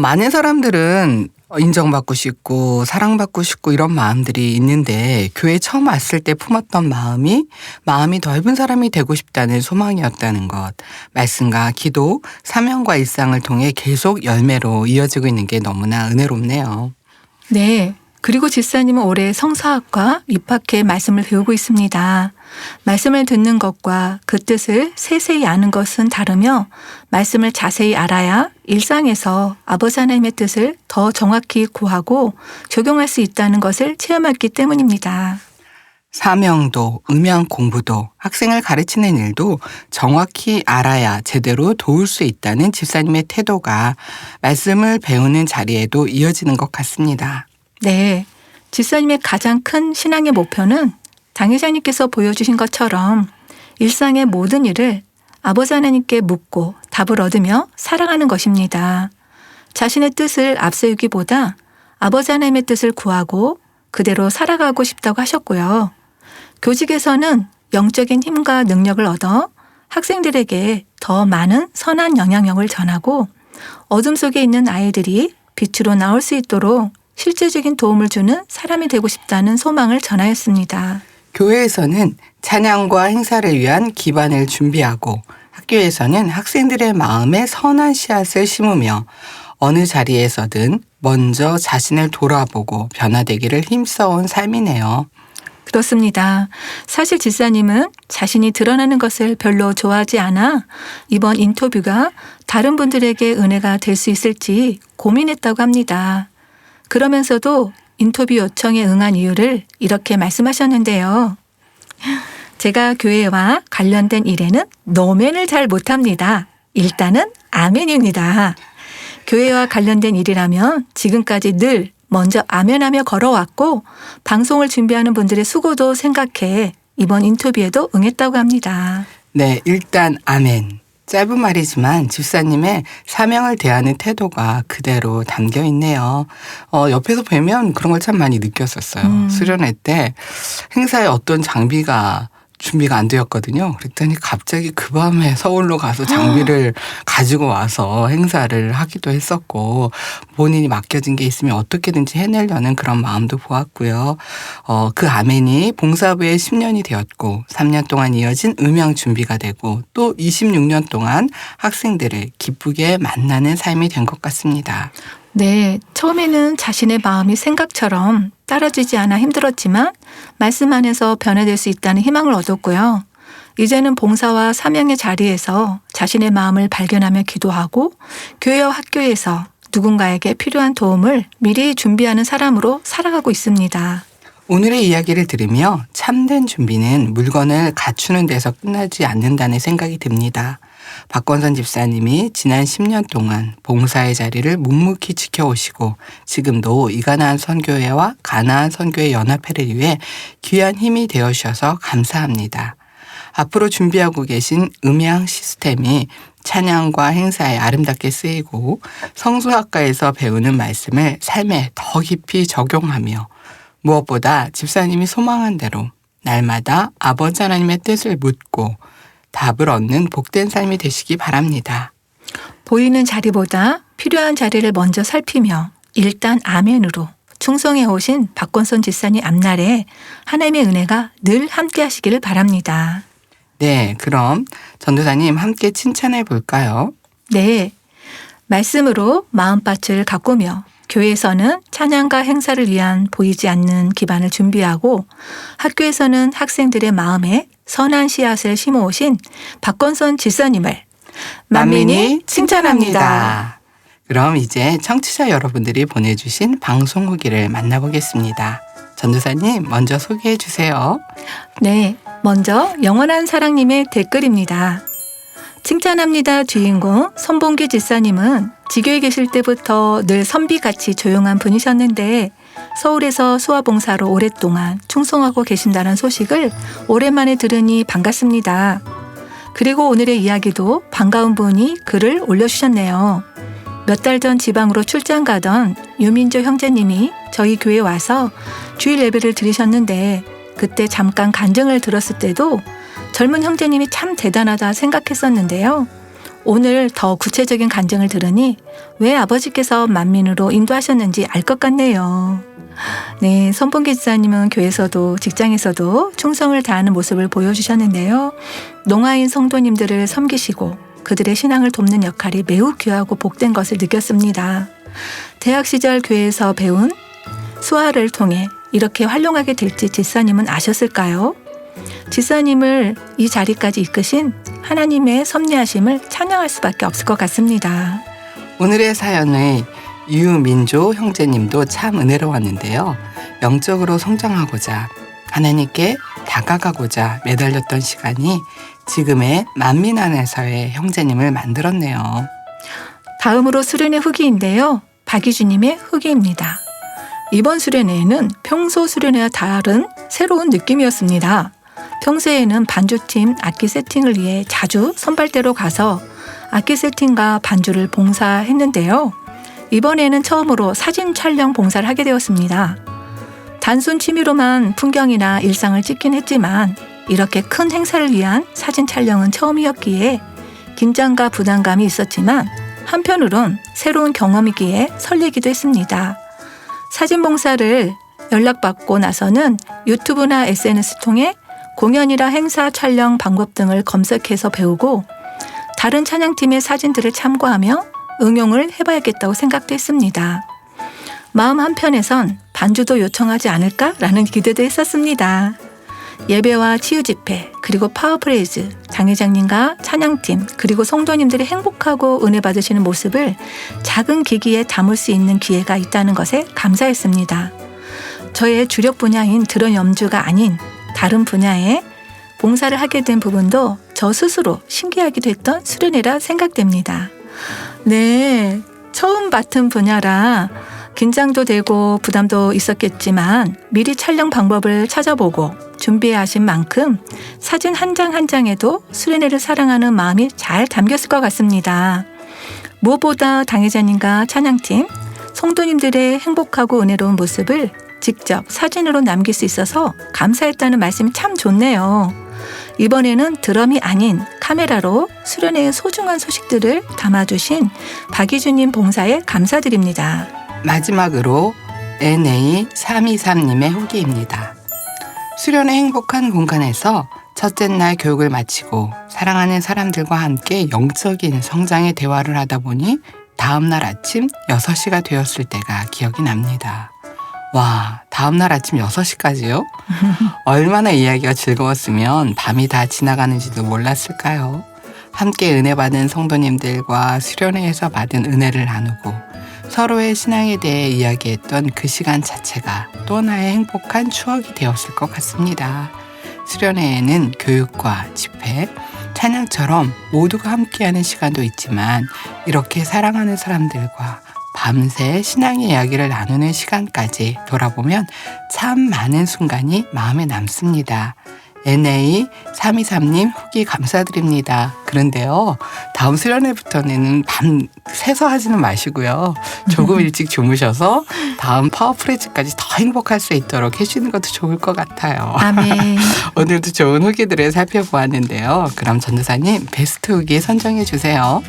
많은 사람들은 인정받고 싶고 사랑받고 싶고 이런 마음들이 있는데 교회 처음 왔을 때 품었던 마음이 넓은 사람이 되고 싶다는 소망이었다는 것. 말씀과 기도, 사명과 일상을 통해 계속 열매로 이어지고 있는 게 너무나 은혜롭네요. 네. 그리고 집사님은 올해 성서학과 입학해 말씀을 배우고 있습니다. 말씀을 듣는 것과 그 뜻을 세세히 아는 것은 다르며 말씀을 자세히 알아야 일상에서 아버지 하나님의 뜻을 더 정확히 구하고 적용할 수 있다는 것을 체험했기 때문입니다. 사명도, 음양 공부도, 학생을 가르치는 일도 정확히 알아야 제대로 도울 수 있다는 집사님의 태도가 말씀을 배우는 자리에도 이어지는 것 같습니다. 네. 집사님의 가장 큰 신앙의 목표는 당 회장님께서 보여주신 것처럼 일상의 모든 일을 아버지 하나님께 묻고 답을 얻으며 살아가는 것입니다. 자신의 뜻을 앞세우기보다 아버지 하나님의 뜻을 구하고 그대로 살아가고 싶다고 하셨고요. 교직에서는 영적인 힘과 능력을 얻어 학생들에게 더 많은 선한 영향력을 전하고 어둠 속에 있는 아이들이 빛으로 나올 수 있도록 실제적인 도움을 주는 사람이 되고 싶다는 소망을 전하였습니다. 교회에서는 찬양과 행사를 위한 기반을 준비하고 학교에서는 학생들의 마음에 선한 씨앗을 심으며 어느 자리에서든 먼저 자신을 돌아보고 변화되기를 힘써온 삶이네요. 그렇습니다. 사실 집사님은 자신이 드러나는 것을 별로 좋아하지 않아 이번 인터뷰가 다른 분들에게 은혜가 될 수 있을지 고민했다고 합니다. 그러면서도 인터뷰 요청에 응한 이유를 이렇게 말씀하셨는데요. 제가 교회와 관련된 일에는 노멘을 잘 못합니다. 일단은 아멘입니다. 교회와 관련된 일이라면 지금까지 늘 먼저 아멘하며 걸어왔고 방송을 준비하는 분들의 수고도 생각해 이번 인터뷰에도 응했다고 합니다. 네, 일단 아멘. 짧은 말이지만 집사님의 사명을 대하는 태도가 그대로 담겨 있네요. 옆에서 뵈면 그런 걸 참 많이 느꼈었어요. 수련회 때 행사에 어떤 장비가 준비가 안 되었거든요. 그랬더니 갑자기 그 밤에 서울로 가서 장비를 가지고 와서 행사를 하기도 했었고, 본인이 맡겨진 게 있으면 어떻게든지 해내려는 그런 마음도 보았고요. 그 아멘이 봉사부에 10년이 되었고 3년 동안 이어진 음향 준비가 되고 또 26년 동안 학생들을 기쁘게 만나는 삶이 된 것 같습니다. 네, 처음에는 자신의 마음이 생각처럼 따라주지 않아 힘들었지만 말씀 안에서 변화될 수 있다는 희망을 얻었고요. 이제는 봉사와 사명의 자리에서 자신의 마음을 발견하며 기도하고 교회와 학교에서 누군가에게 필요한 도움을 미리 준비하는 사람으로 살아가고 있습니다. 오늘의 이야기를 들으며 참된 준비는 물건을 갖추는 데서 끝나지 않는다는 생각이 듭니다. 박건선 집사님이 지난 10년 동안 봉사의 자리를 묵묵히 지켜오시고 지금도 이가나안 선교회와 가나안 선교회 연합회를 위해 귀한 힘이 되어주셔서 감사합니다. 앞으로 준비하고 계신 음향 시스템이 찬양과 행사에 아름답게 쓰이고 성수학과에서 배우는 말씀을 삶에 더 깊이 적용하며 무엇보다 집사님이 소망한 대로 날마다 아버지 하나님의 뜻을 묻고 답을 얻는 복된 삶이 되시기 바랍니다. 보이는 자리보다 필요한 자리를 먼저 살피며 일단 아멘으로 충성해 오신 박건선 집사님 앞날에 하나님의 은혜가 늘 함께 하시기를 바랍니다. 네, 그럼 전도사님 함께 칭찬해 볼까요? 네, 말씀으로 마음밭을 가꾸며 교회에서는 찬양과 행사를 위한 보이지 않는 기반을 준비하고 학교에서는 학생들의 마음에 선한 씨앗을 심어오신 박건선 집사님을 만민이 칭찬합니다. 그럼 이제 청취자 여러분들이 보내주신 방송 후기를 만나보겠습니다. 전도사님 먼저 소개해 주세요. 네, 먼저 영원한 사랑님의 댓글입니다. 칭찬합니다 주인공 선봉기 집사님은 지교에 계실 때부터 늘 선비같이 조용한 분이셨는데 서울에서 수화봉사로 오랫동안 충성하고 계신다는 소식을 오랜만에 들으니 반갑습니다. 그리고 오늘의 이야기도 반가운 분이 글을 올려주셨네요. 몇 달 전 지방으로 출장 가던 유민조 형제님이 저희 교회에 와서 주일 예배를 드리셨는데 그때 잠깐 간증을 들었을 때도 젊은 형제님이 참 대단하다 생각했었는데요. 오늘 더 구체적인 간증을 들으니 왜 아버지께서 만민으로 인도하셨는지 알 것 같네요. 네, 선봉기 집사님은 교회에서도 직장에서도 충성을 다하는 모습을 보여주셨는데요. 농아인 성도님들을 섬기시고 그들의 신앙을 돕는 역할이 매우 귀하고 복된 것을 느꼈습니다. 대학 시절 교회에서 배운 수화를 통해 이렇게 활용하게 될지 집사님은 아셨을까요? 집사님을 이 자리까지 이끄신 하나님의 섭리하심을 찬양할 수밖에 없을 것 같습니다. 오늘의 사연의 유민조 형제님도 참 은혜로웠는데요. 영적으로 성장하고자 하나님께 다가가고자 매달렸던 시간이 지금의 만민 안에서의 형제님을 만들었네요. 다음으로 수련회 후기인데요. 박희주님의 후기입니다. 이번 수련회에는 평소 수련회와 다른 새로운 느낌이었습니다. 평소에는 반주팀 악기 세팅을 위해 자주 선발대로 가서 악기 세팅과 반주를 봉사했는데요. 이번에는 처음으로 사진 촬영 봉사를 하게 되었습니다. 단순 취미로만 풍경이나 일상을 찍긴 했지만 이렇게 큰 행사를 위한 사진 촬영은 처음이었기에 긴장과 부담감이 있었지만 한편으론 새로운 경험이기에 설레기도 했습니다. 사진 봉사를 연락받고 나서는 유튜브나 SNS 통해 공연이나 행사 촬영 방법 등을 검색해서 배우고 다른 찬양팀의 사진들을 참고하며 응용을 해봐야겠다고 생각도 했습니다. 마음 한편에선 반주도 요청하지 않을까라는 기대도 했었습니다. 예배와 치유집회 그리고 파워프레이즈 장회장님과 찬양팀 그리고 성도님들이 행복하고 은혜 받으시는 모습을 작은 기기에 담을 수 있는 기회가 있다는 것에 감사했습니다. 저의 주력 분야인 드럼 연주가 아닌 다른 분야에 봉사를 하게 된 부분도 저 스스로 신기하기도 했던 수련회라 생각됩니다. 네, 처음 맡은 분야라 긴장도 되고 부담도 있었겠지만 미리 촬영 방법을 찾아보고 준비하신 만큼 사진 한 장 한 장에도 수련회를 사랑하는 마음이 잘 담겼을 것 같습니다. 무엇보다 당회자님과 찬양팀, 성도님들의 행복하고 은혜로운 모습을 직접 사진으로 남길 수 있어서 감사했다는 말씀이 참 좋네요. 이번에는 드럼이 아닌 카메라로 수련회의 소중한 소식들을 담아주신 박희주님 봉사에 감사드립니다. 마지막으로 NA323님의 후기입니다. 수련의 행복한 공간에서 첫째 날 교육을 마치고 사랑하는 사람들과 함께 영적인 성장의 대화를 하다 보니 다음날 아침 6시가 되었을 때가 기억이 납니다. 와, 다음날 아침 6시까지요? 얼마나 이야기가 즐거웠으면 밤이 다 지나가는지도 몰랐을까요? 함께 은혜 받은 성도님들과 수련회에서 받은 은혜를 나누고 서로의 신앙에 대해 이야기했던 그 시간 자체가 또 하나의 행복한 추억이 되었을 것 같습니다. 수련회에는 교육과 집회, 찬양처럼 모두가 함께하는 시간도 있지만 이렇게 사랑하는 사람들과 밤새 신앙의 이야기를 나누는 시간까지 돌아보면 참 많은 순간이 마음에 남습니다. NA323님 후기 감사드립니다. 그런데요, 다음 수련회부터는 밤 새서 하지는 마시고요. 조금 일찍 주무셔서 다음 파워프레즈까지 더 행복할 수 있도록 해주는 것도 좋을 것 같아요. 아멘. 오늘도 좋은 후기들을 살펴보았는데요. 그럼 전도사님 베스트 후기 선정해 주세요.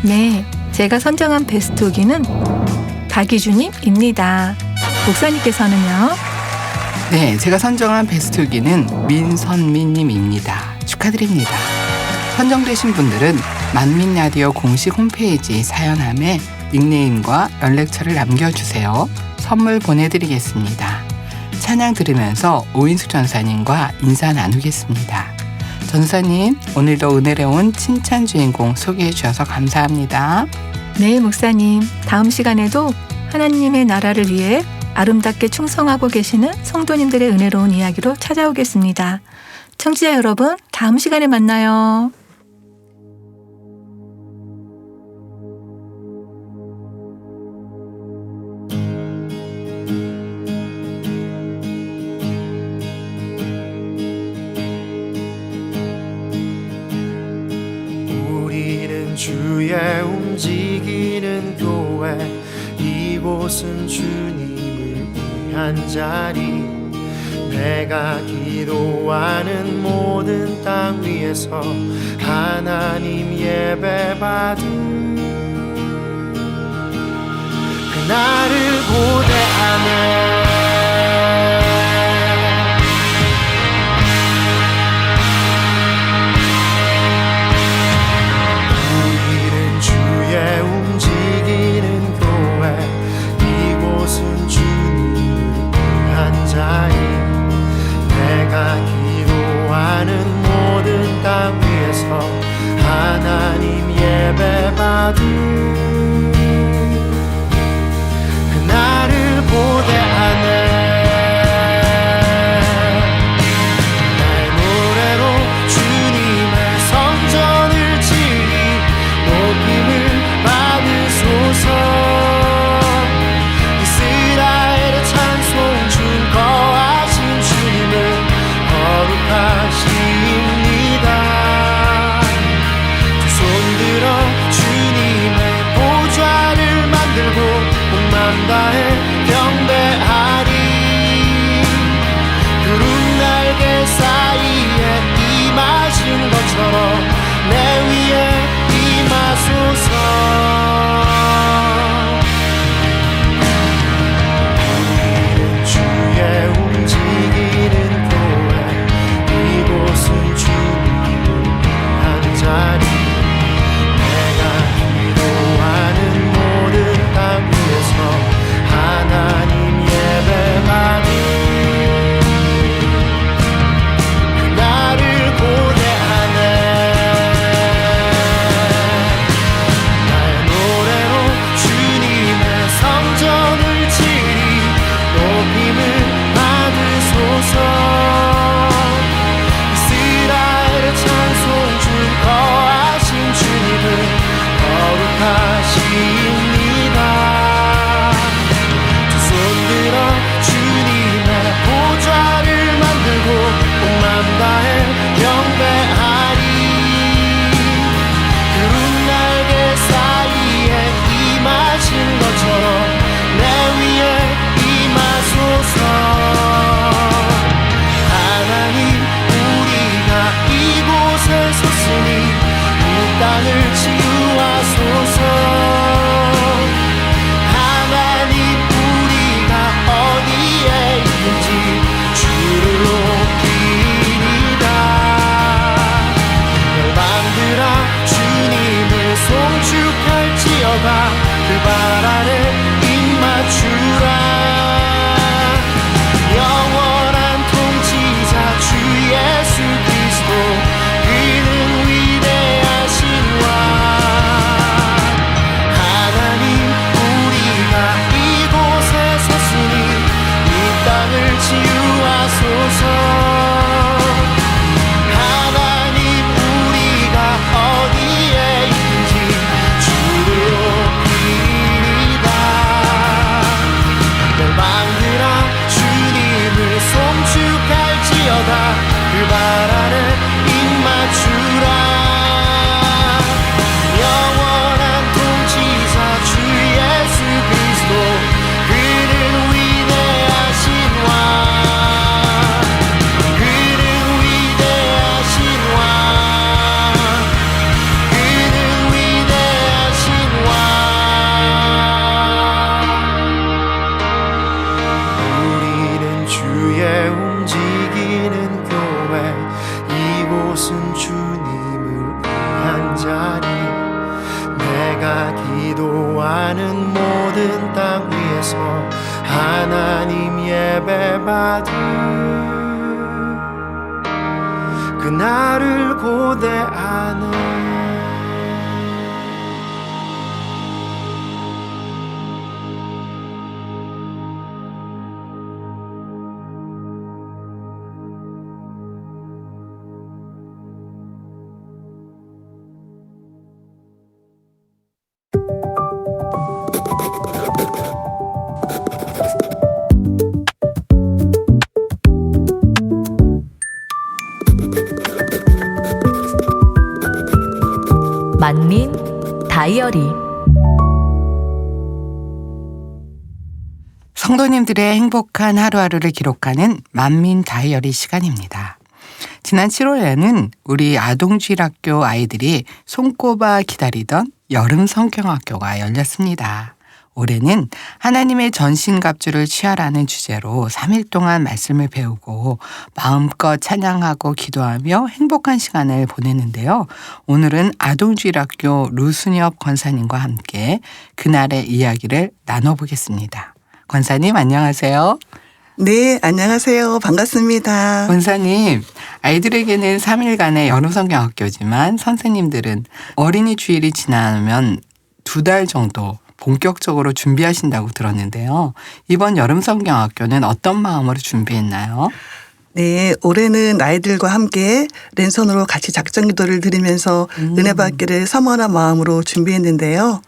네, 제가 선정한 베스트 후기는 박희주님입니다. 목사님께서는요? 네, 제가 선정한 베스트 후기는 민선미님입니다. 축하드립니다. 선정되신 분들은 만민라디오 공식 홈페이지 사연함에 닉네임과 연락처를 남겨주세요. 선물 보내드리겠습니다. 찬양 들으면서 오인숙 전사님과 인사 나누겠습니다. 전사님, 오늘도 은혜로운 칭찬 주인공 소개해 주셔서 감사합니다. 네, 목사님. 다음 시간에도 하나님의 나라를 위해 아름답게 충성하고 계시는 성도님들의 은혜로운 이야기로 찾아오겠습니다. 청취자 여러분, 다음 시간에 만나요. 우리는 주의 움직이는 교회, 이곳은 주님을 위한 자리. 내가 기도하는 모든 땅 위에서 하나님 예배받은 그날을 고대하네. 우리는 주의 움직이는 교회, 이곳은 주님을 위한 자리. 내가 기도하는 모든 땅 위에서 하나님 예배받은 그날을 고대하네. 나의 노래로 주님의 성전을 지니 높임을 받으소서. 이스라엘의 찬송 중 거하신 주님은 거룩하십니다. 두 손 들어 주님의 보좌를 만들고 온 맘 다해 경배하리. 구름 날개 사이에 임하신 것처럼 내 위에 임하소서. 주의 움직이는 교회, 이곳은 주님을 위한 자리. 내가 기도하는 모든 땅 위에서 하나님 예배받은 그날을 고대하네. 움직이는 교회 이곳은 주님을 위한 자리 내가 기도하는 모든 땅 위에서 하나님 예배받을 그날을 고대하는 만민 다이어리. 성도님들의 행복한 하루하루를 기록하는 만민 다이어리 시간입니다. 지난 7월에는 우리 아동주일학교 아이들이 손꼽아 기다리던 여름 성경학교가 열렸습니다. 올해는 하나님의 전신갑주를 취하라는 주제로 3일 동안 말씀을 배우고 마음껏 찬양하고 기도하며 행복한 시간을 보내는데요. 오늘은 아동주일학교 루순엽 권사님과 함께 그날의 이야기를 나눠보겠습니다. 권사님 안녕하세요. 네, 안녕하세요. 반갑습니다. 권사님, 아이들에게는 3일간의 여름 성경학교지만 선생님들은 어린이 주일이 지나면 2달 정도 본격적으로 준비하신다고 들었는데요. 이번 여름 성경학교는 어떤 마음으로 준비했나요? 네, 올해는 아이들과 함께 랜선으로 같이 작전 기도를 드리면서 은혜 받기를 사모하는 마음으로 준비했는데요.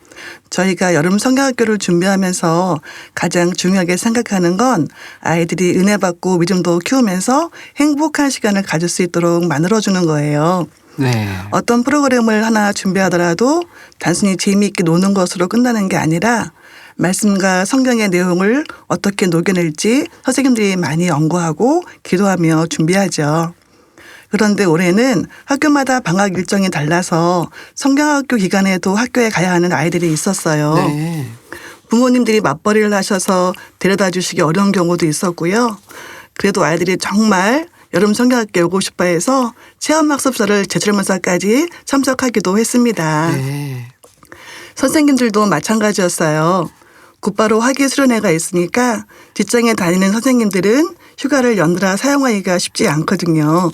저희가 여름 성경학교를 준비하면서 가장 중요하게 생각하는 건 아이들이 은혜 받고 믿음도 키우면서 행복한 시간을 가질 수 있도록 만들어주는 거예요. 네. 어떤 프로그램을 하나 준비하더라도 단순히 재미있게 노는 것으로 끝나는 게 아니라 말씀과 성경의 내용을 어떻게 녹여낼지 선생님들이 많이 연구하고 기도하며 준비하죠. 그런데 올해는 학교마다 방학 일정이 달라서 성경학교 기간에도 학교에 가야 하는 아이들이 있었어요. 네. 부모님들이 맞벌이를 하셔서 데려다 주시기 어려운 경우도 있었고요. 그래도 아이들이 정말 여름 성경학교 오고 싶어 해서 체험학습서를 제출하면서까지 참석하기도 했습니다. 네. 선생님들도 마찬가지였어요. 곧바로 학예 수련회가 있으니까 직장에 다니는 선생님들은 휴가를 연달아 사용하기가 쉽지 않거든요.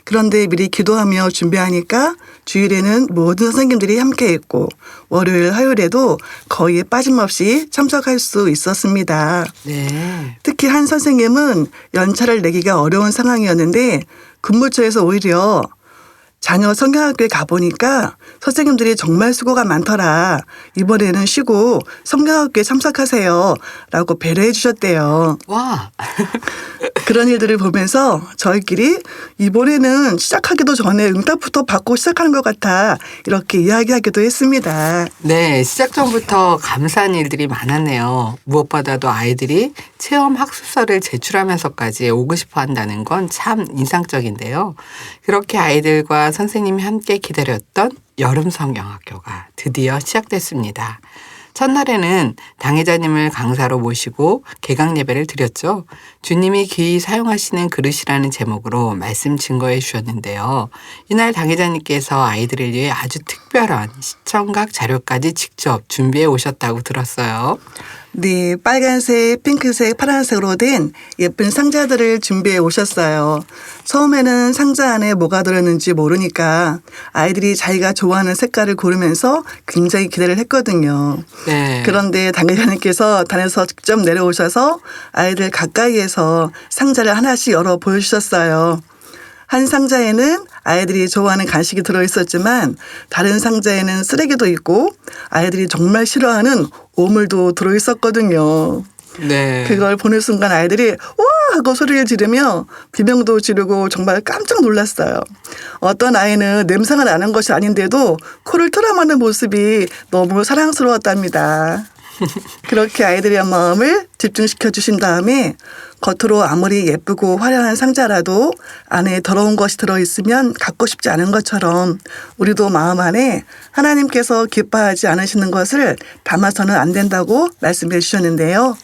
그런데 미리 기도하며 준비하니까 주일에는 모든 선생님들이 함께 있고 월요일, 화요일에도 거의 빠짐없이 참석할 수 있었습니다. 네. 특히 한 선생님은 연차를 내기가 어려운 상황이었는데 근무처에서 오히려 자녀 성경학교에 가보니까 선생님들이 정말 수고가 많더라. 이번에는 쉬고 성경학교에 참석하세요. 라고 배려해 주셨대요. 와. 그런 일들을 보면서 저희끼리 이번에는 시작하기도 전에 응답부터 받고 시작하는 것 같아. 이렇게 이야기하기도 했습니다. 네, 시작 전부터 감사한 일들이 많았네요. 무엇보다도 아이들이 체험 학습서를 제출하면서까지 오고 싶어 한다는 건 참 인상적인데요. 그렇게 아이들과 선생님이 함께 기다렸던 여름 성경학교가 드디어 시작됐습니다. 첫날에는 당회자님을 강사로 모시고 개강 예배를 드렸죠. 주님이 귀히 사용하시는 그릇이라는 제목으로 말씀 증거해 주셨는데요. 이날 당회자님께서 아이들을 위해 아주 특별한 시청각 자료까지 직접 준비해 오셨다고 들었어요. 네, 빨간색, 핑크색, 파란색으로 된 예쁜 상자들을 준비해 오셨어요. 처음에는 상자 안에 뭐가 들었는지 모르니까 아이들이 자기가 좋아하는 색깔을 고르면서 굉장히 기대를 했거든요. 네. 그런데 당회자님께서 단에서 직접 내려오셔서 아이들 가까이에서 상자를 하나씩 열어 보여주셨어요. 한 상자에는 아이들이 좋아하는 간식이 들어있었지만 다른 상자에는 쓰레기도 있고 아이들이 정말 싫어하는 오물도 들어있었거든요. 네. 그걸 보는 순간 아이들이 와 하고 소리를 지르며 비명도 지르고 정말 깜짝 놀랐어요. 어떤 아이는 냄새가 나는 것이 아닌데도 코를 틀어마는 모습이 너무 사랑스러웠답니다. 그렇게 아이들의 마음을 집중시켜 주신 다음에 겉으로 아무리 예쁘고 화려한 상자라도 안에 더러운 것이 들어있으면 갖고 싶지 않은 것처럼 우리도 마음 안에 하나님께서 기뻐하지 않으시는 것을 담아서는 안 된다고 말씀해 주셨는데요.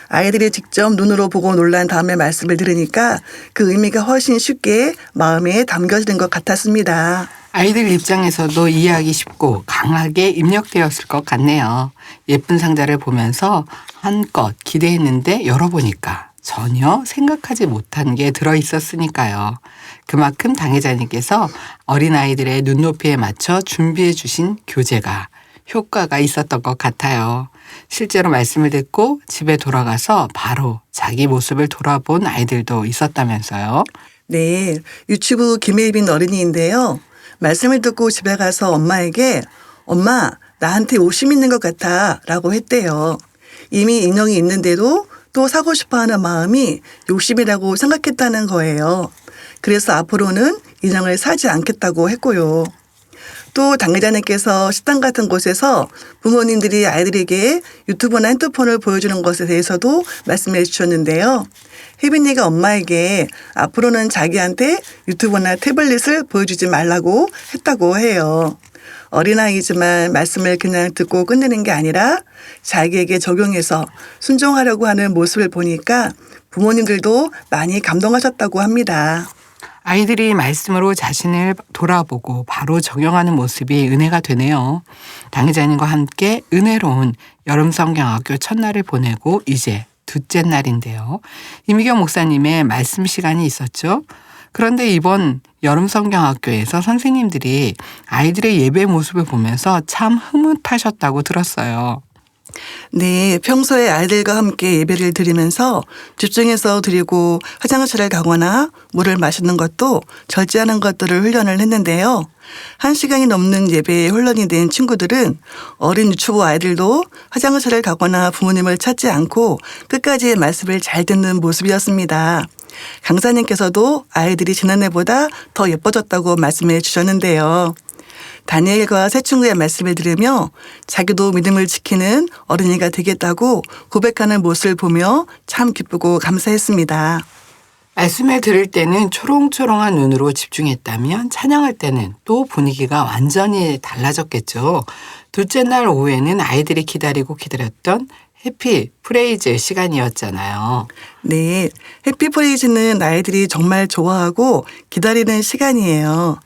아이들이 직접 눈으로 보고 놀란 다음에 말씀을 들으니까 그 의미가 훨씬 쉽게 마음에 담겨지는 것 같았습니다. 아이들 입장에서도 이해하기 쉽고 강하게 입력되었을 것 같네요. 예쁜 상자를 보면서 한껏 기대했는데 열어보니까 전혀 생각하지 못한 게 들어있었으니까요. 그만큼 당회자님께서 어린아이들의 눈높이에 맞춰 준비해 주신 교재가 효과가 있었던 것 같아요. 실제로 말씀을 듣고 집에 돌아가서 바로 자기 모습을 돌아본 아이들도 있었다면서요. 네, 유튜브 김혜빈 어린이인데요. 말씀을 듣고 집에 가서 엄마에게 엄마 나한테 욕심 있는 것 같아 라고 했대요. 이미 인형이 있는데도 또 사고 싶어하는 마음이 욕심이라고 생각했다는 거예요. 그래서 앞으로는 인형을 사지 않겠다고 했고요. 또 당회자님께서 식당 같은 곳에서 부모님들이 아이들에게 유튜브나 핸드폰을 보여주는 것에 대해서도 말씀해 주셨는데요. 혜빈이가 엄마에게 앞으로는 자기한테 유튜브나 태블릿을 보여주지 말라고 했다고 해요. 어린아이지만 말씀을 그냥 듣고 끝내는 게 아니라 자기에게 적용해서 순종하려고 하는 모습을 보니까 부모님들도 많이 감동하셨다고 합니다. 아이들이 말씀으로 자신을 돌아보고 바로 적용하는 모습이 은혜가 되네요. 당회자님과 함께 은혜로운 여름성경학교 첫날을 보내고 이제 둘째 날인데요. 이미경 목사님의 말씀 시간이 있었죠. 그런데 이번 여름성경학교에서 선생님들이 아이들의 예배 모습을 보면서 참 흐뭇하셨다고 들었어요. 네, 평소에 아이들과 함께 예배를 드리면서 집중해서 드리고 화장실을 가거나 물을 마시는 것도 절제하는 것들을 훈련을 했는데요. 1시간이 넘는 예배에 훈련이 된 친구들은 어린 유치부 아이들도 화장실을 가거나 부모님을 찾지 않고 끝까지 말씀을 잘 듣는 모습이었습니다. 강사님께서도 아이들이 지난해보다 더 예뻐졌다고 말씀해 주셨는데요. 다니엘과 세 친구의 말씀을 들으며 자기도 믿음을 지키는 어린이가 되겠다고 고백하는 모습을 보며 참 기쁘고 감사했습니다. 말씀을 들을 때는 초롱초롱한 눈으로 집중했다면 찬양할 때는 또 분위기가 완전히 달라졌겠죠. 둘째 날 오후에는 아이들이 기다리고 기다렸던 해피 프레이즈 시간이었잖아요. 네, 해피 프레이즈는 아이들이 정말 좋아하고 기다리는 시간이에요.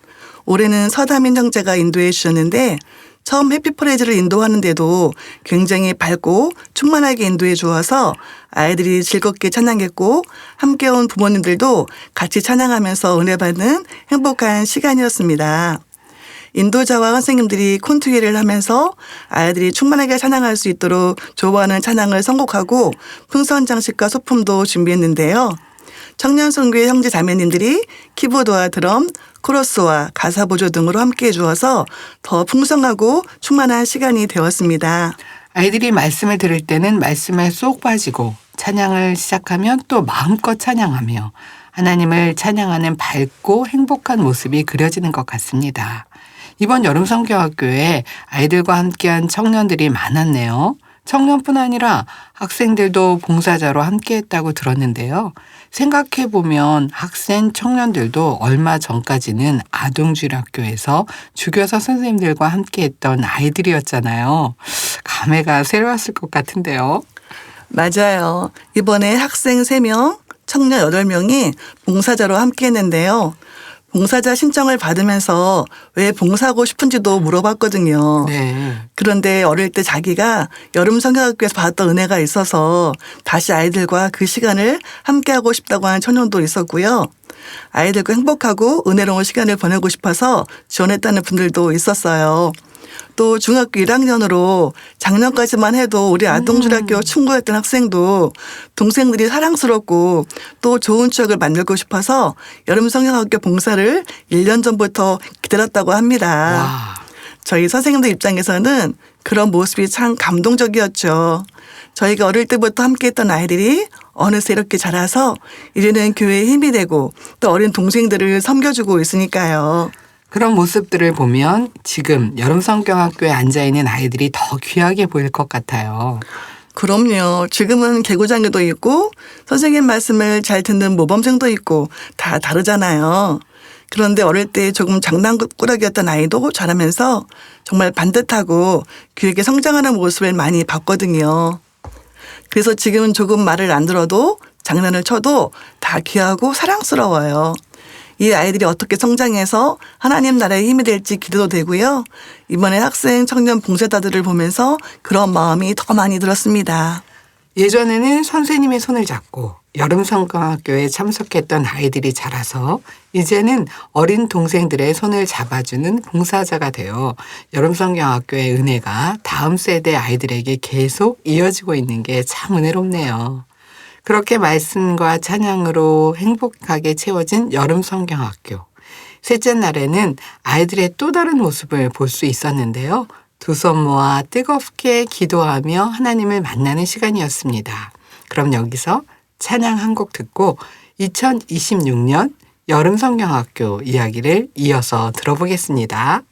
올해는 서다민 형제가 인도해 주셨는데 처음 해피 프레이즈를 인도하는데도 굉장히 밝고 충만하게 인도해 주어서 아이들이 즐겁게 찬양했고 함께 온 부모님들도 같이 찬양하면서 은혜 받는 행복한 시간이었습니다. 인도자와 선생님들이 콘투회를 하면서 아이들이 충만하게 찬양할 수 있도록 좋아하는 찬양을 선곡하고 풍선 장식과 소품도 준비했는데요. 청년선교회 형제 자매님들이 키보드와 드럼, 코러스와 가사 보조 등으로 함께해 주어서 더 풍성하고 충만한 시간이 되었습니다. 아이들이 말씀을 들을 때는 말씀에 쏙 빠지고 찬양을 시작하면 또 마음껏 찬양하며 하나님을 찬양하는 밝고 행복한 모습이 그려지는 것 같습니다. 이번 여름성경학교에 아이들과 함께한 청년들이 많았네요. 청년뿐 아니라 학생들도 봉사자로 함께했다고 들었는데요. 생각해보면 학생 청년들도 얼마 전까지는 아동주일학교에서 주교사 선생님들과 함께했던 아이들이었잖아요. 감회가 새로웠을 것 같은데요. 맞아요. 이번에 학생 3명, 청년 8명이 봉사자로 함께했는데요. 봉사자 신청을 받으면서 왜 봉사하고 싶은지도 물어봤거든요. 네. 그런데 어릴 때 자기가 여름성경학교에서 받았던 은혜가 있어서 다시 아이들과 그 시간을 함께하고 싶다고 하는 청년도 있었고요. 아이들과 행복하고 은혜로운 시간을 보내고 싶어서 지원했다는 분들도 있었어요. 또 중학교 1학년으로 작년까지만 해도 우리 아동주일학교 친구였던 학생도 동생들이 사랑스럽고 또 좋은 추억을 만들고 싶어서 여름성경학교 봉사를 1년 전부터 기다렸다고 합니다. 와. 저희 선생님들 입장에서는 그런 모습이 참 감동적이었죠. 저희가 어릴 때부터 함께했던 아이들이 어느새 이렇게 자라서 이제는 교회에 힘이 되고 또 어린 동생들을 섬겨주고 있으니까요. 그런 모습들을 보면 지금 여름성경학교에 앉아있는 아이들이 더 귀하게 보일 것 같아요. 그럼요. 지금은 개구장이도 있고 선생님 말씀을 잘 듣는 모범생도 있고 다 다르잖아요. 그런데 어릴 때 조금 장난꾸러기였던 아이도 자라면서 정말 반듯하고 귀하게 성장하는 모습을 많이 봤거든요. 그래서 지금은 조금 말을 안 들어도 장난을 쳐도 다 귀하고 사랑스러워요. 이 아이들이 어떻게 성장해서 하나님 나라의 힘이 될지 기대도 되고요. 이번에 학생 청년 봉사자들을 보면서 그런 마음이 더 많이 들었습니다. 예전에는 선생님의 손을 잡고 여름성경학교에 참석했던 아이들이 자라서 이제는 어린 동생들의 손을 잡아주는 봉사자가 되어 여름성경학교의 은혜가 다음 세대 아이들에게 계속 이어지고 있는 게 참 은혜롭네요. 그렇게 말씀과 찬양으로 행복하게 채워진 여름성경학교. 셋째 날에는 아이들의 또 다른 모습을 볼 수 있었는데요. 두 손 모아 뜨겁게 기도하며 하나님을 만나는 시간이었습니다. 그럼 여기서 찬양 한 곡 듣고 2026년 여름성경학교 이야기를 이어서 들어보겠습니다.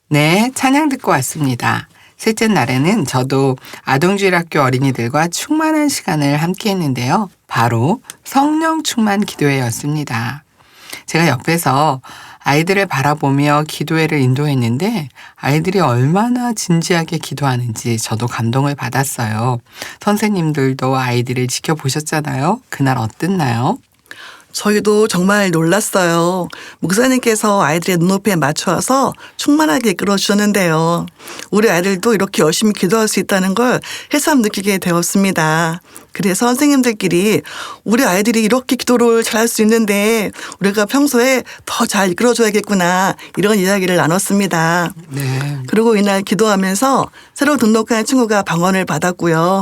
네, 찬양 듣고 왔습니다. 셋째 날에는 저도 아동주일학교 어린이들과 충만한 시간을 함께 했는데요. 바로 성령 충만 기도회였습니다. 제가 옆에서 아이들을 바라보며 기도회를 인도했는데 아이들이 얼마나 진지하게 기도하는지 저도 감동을 받았어요. 선생님들도 아이들을 지켜보셨잖아요. 그날 어땠나요? 저희도 정말 놀랐어요. 목사님께서 아이들의 눈높이에 맞춰서 충만하게 이끌어주셨는데요. 우리 아이들도 이렇게 열심히 기도할 수 있다는 걸 새삼 느끼게 되었습니다. 그래서 선생님들끼리 우리 아이들이 이렇게 기도를 잘할 수 있는데 우리가 평소에 더 잘 이끌어줘야겠구나 이런 이야기를 나눴습니다. 네. 그리고 이날 기도하면서 새로 등록한 친구가 방언을 받았고요.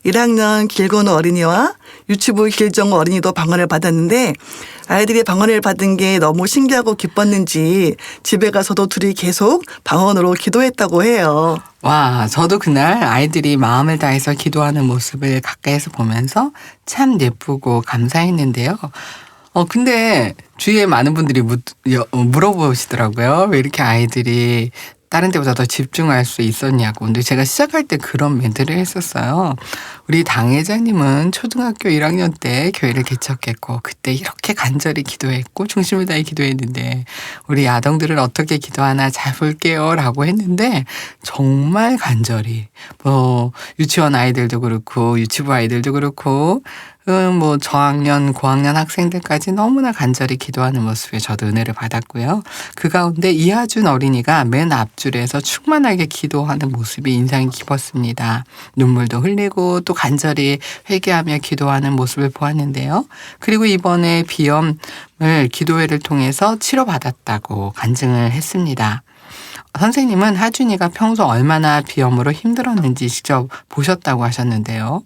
1학년 길건우 어린이와 유치부 길정우 어린이도 방언을 받았는데 아이들이 방언을 받은 게 너무 신기하고 기뻤는지 집에 가서도 둘이 계속 방언으로 기도했다고 해요. 와, 저도 그날 아이들이 마음을 다해서 기도하는 모습을 가까이서 보면서 참 예쁘고 감사했는데요. 근데 주위에 많은 분들이 물어보시더라고요. 왜 이렇게 아이들이 다른 때보다 더 집중할 수 있었냐고. 근데 제가 시작할 때 그런 멘트를 했었어요. 우리 당회장님은 초등학교 1학년 때 교회를 개척했고 그때 이렇게 간절히 기도했고 중심을 다해 기도했는데 우리 아동들은 어떻게 기도하나 잘 볼게요 라고 했는데 정말 간절히 유치원 아이들도 그렇고 유치부 아이들도 그렇고 저학년, 고학년 학생들까지 너무나 간절히 기도하는 모습에 저도 은혜를 받았고요. 그 가운데 이하준 어린이가 맨 앞줄에서 충만하게 기도하는 모습이 인상이 깊었습니다. 눈물도 흘리고 또 간절히 회개하며 기도하는 모습을 보았는데요. 그리고 이번에 비염을 기도회를 통해서 치료받았다고 간증을 했습니다. 선생님은 하준이가 평소 얼마나 비염으로 힘들었는지 직접 보셨다고 하셨는데요.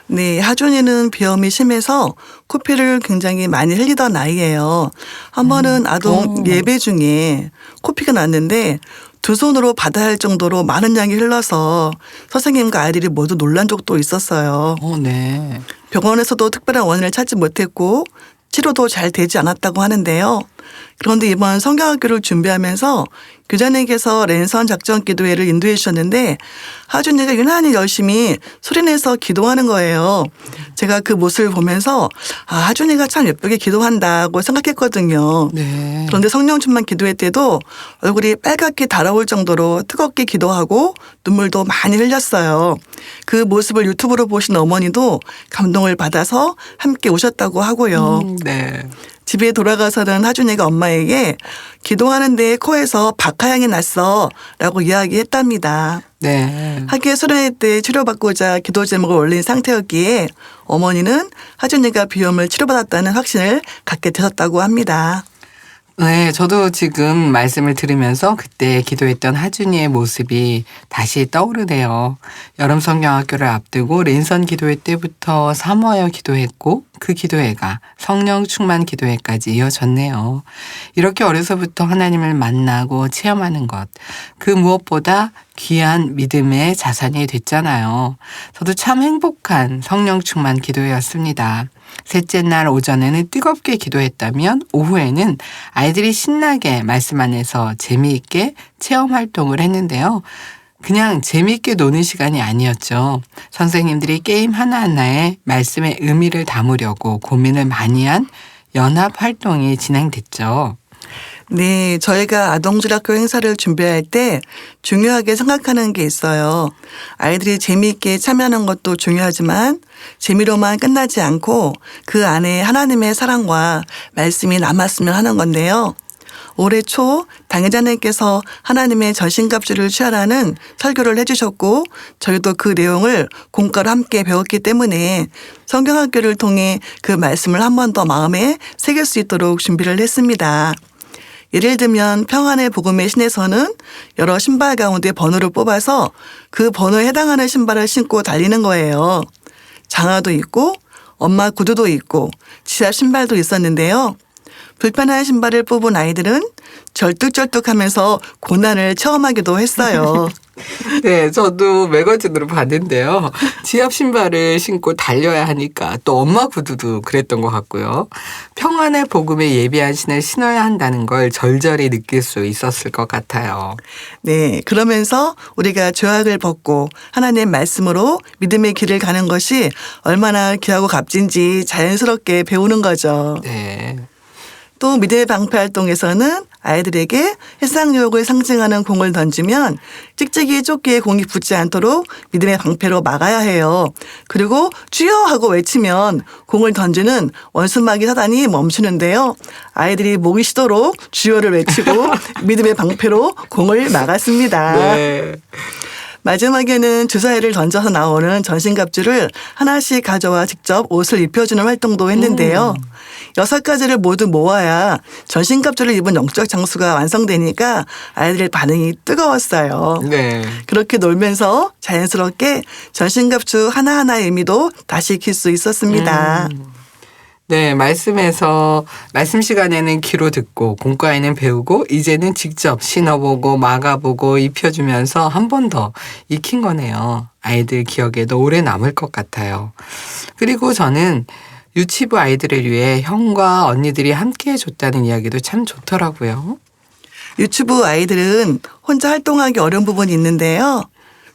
네, 하준이는 비염이 심해서 코피를 굉장히 많이 흘리던 아이예요. 한 번은 아동 예배 중에 코피가 났는데 두 손으로 받아야 할 정도로 많은 양이 흘러서 선생님과 아이들이 모두 놀란 적도 있었어요. 네. 병원에서도 특별한 원인을 찾지 못했고 치료도 잘 되지 않았다고 하는데요. 그런데 이번 성경학교를 준비하면서 교장님께서 랜선 작전 기도회를 인도해 주셨는데 하준이가 유난히 열심히 소리내서 기도하는 거예요. 제가 그 모습을 보면서 하준이가 참 예쁘게 기도한다고 생각했거든요. 네. 그런데 성령 충만 기도회 때도 얼굴이 빨갛게 달아올 정도로 뜨겁게 기도하고 눈물도 많이 흘렸어요. 그 모습을 유튜브로 보신 어머니도 감동을 받아서 함께 오셨다고 하고요. 네. 집에 돌아가서는 하준이가 엄마에게 기도하는데 코에서 박하향이 났어 라고 이야기했답니다. 네. 학교에 수련회 때 치료받고자 기도 제목을 올린 상태였기에 어머니는 하준이가 비염을 치료받았다는 확신을 갖게 되셨다고 합니다. 네, 저도 지금 말씀을 들으면서 그때 기도했던 하준이의 모습이 다시 떠오르네요. 여름 성경학교를 앞두고 랜선 기도회 때부터 사모하여 기도했고 그 기도회가 성령 충만 기도회까지 이어졌네요. 이렇게 어려서부터 하나님을 만나고 체험하는 것, 그 무엇보다 귀한 믿음의 자산이 됐잖아요. 저도 참 행복한 성령 충만 기도회였습니다. 셋째 날 오전에는 뜨겁게 기도했다면 오후에는 아이들이 신나게 말씀 안에서 재미있게 체험 활동을 했는데요. 그냥 재미있게 노는 시간이 아니었죠. 선생님들이 게임 하나하나에 말씀의 의미를 담으려고 고민을 많이 한 연합 활동이 진행됐죠. 네, 저희가 아동주일학교 행사를 준비할 때 중요하게 생각하는 게 있어요. 아이들이 재미있게 참여하는 것도 중요하지만 재미로만 끝나지 않고 그 안에 하나님의 사랑과 말씀이 남았으면 하는 건데요. 올해 초 당회자님께서 하나님의 전신갑주를 취하라는 설교를 해주셨고 저희도 그 내용을 공과로 함께 배웠기 때문에 성경학교를 통해 그 말씀을 한 번 더 마음에 새길 수 있도록 준비를 했습니다. 예를 들면 평안의 복음의 신에서는 여러 신발 가운데 번호를 뽑아서 그 번호에 해당하는 신발을 신고 달리는 거예요. 장화도 있고 엄마 구두도 있고 지압 신발도 있었는데요. 불편한 신발을 뽑은 아이들은 절뚝절뚝하면서 고난을 체험하기도 했어요. 네, 저도 매거진으로 봤는데요. 지압 신발을 신고 달려야 하니까 또 엄마 구두도 그랬던 것 같고요. 평안의 복음에 예비한 신을 신어야 한다는 걸 절절히 느낄 수 있었을 것 같아요. 네, 그러면서 우리가 죄악을 벗고 하나님의 말씀으로 믿음의 길을 가는 것이 얼마나 귀하고 값진지 자연스럽게 배우는 거죠. 네. 또 믿음의 방패 활동에서는 아이들에게 해상 유혹을 상징하는 공을 던지면 찍찍이 쫓기에 공이 붙지 않도록 믿음의 방패로 막아야 해요. 그리고 주여 하고 외치면 공을 던지는 원수마귀 사단이 멈추는데요. 아이들이 목이 쉬도록 주여를 외치고 믿음의 방패로 공을 막았습니다. 네. 마지막에는 주사위를 던져서 나오는 전신갑주를 하나씩 가져와 직접 옷을 입혀주는 활동도 했는데요. 6가지를 모두 모아야 전신갑주를 입은 영적 장수가 완성되니까 아이들의 반응이 뜨거웠어요. 네. 그렇게 놀면서 자연스럽게 전신갑주 하나하나의 의미도 다시 익힐 수 있었습니다. 네, 말씀 시간에는 귀로 듣고 공과에는 배우고 이제는 직접 신어보고 막아보고 입혀주면서 한 번 더 익힌 거네요. 아이들 기억에도 오래 남을 것 같아요. 그리고 저는 유치부 아이들을 위해 형과 언니들이 함께 해줬다는 이야기도 참 좋더라고요. 유치부 아이들은 혼자 활동하기 어려운 부분이 있는데요.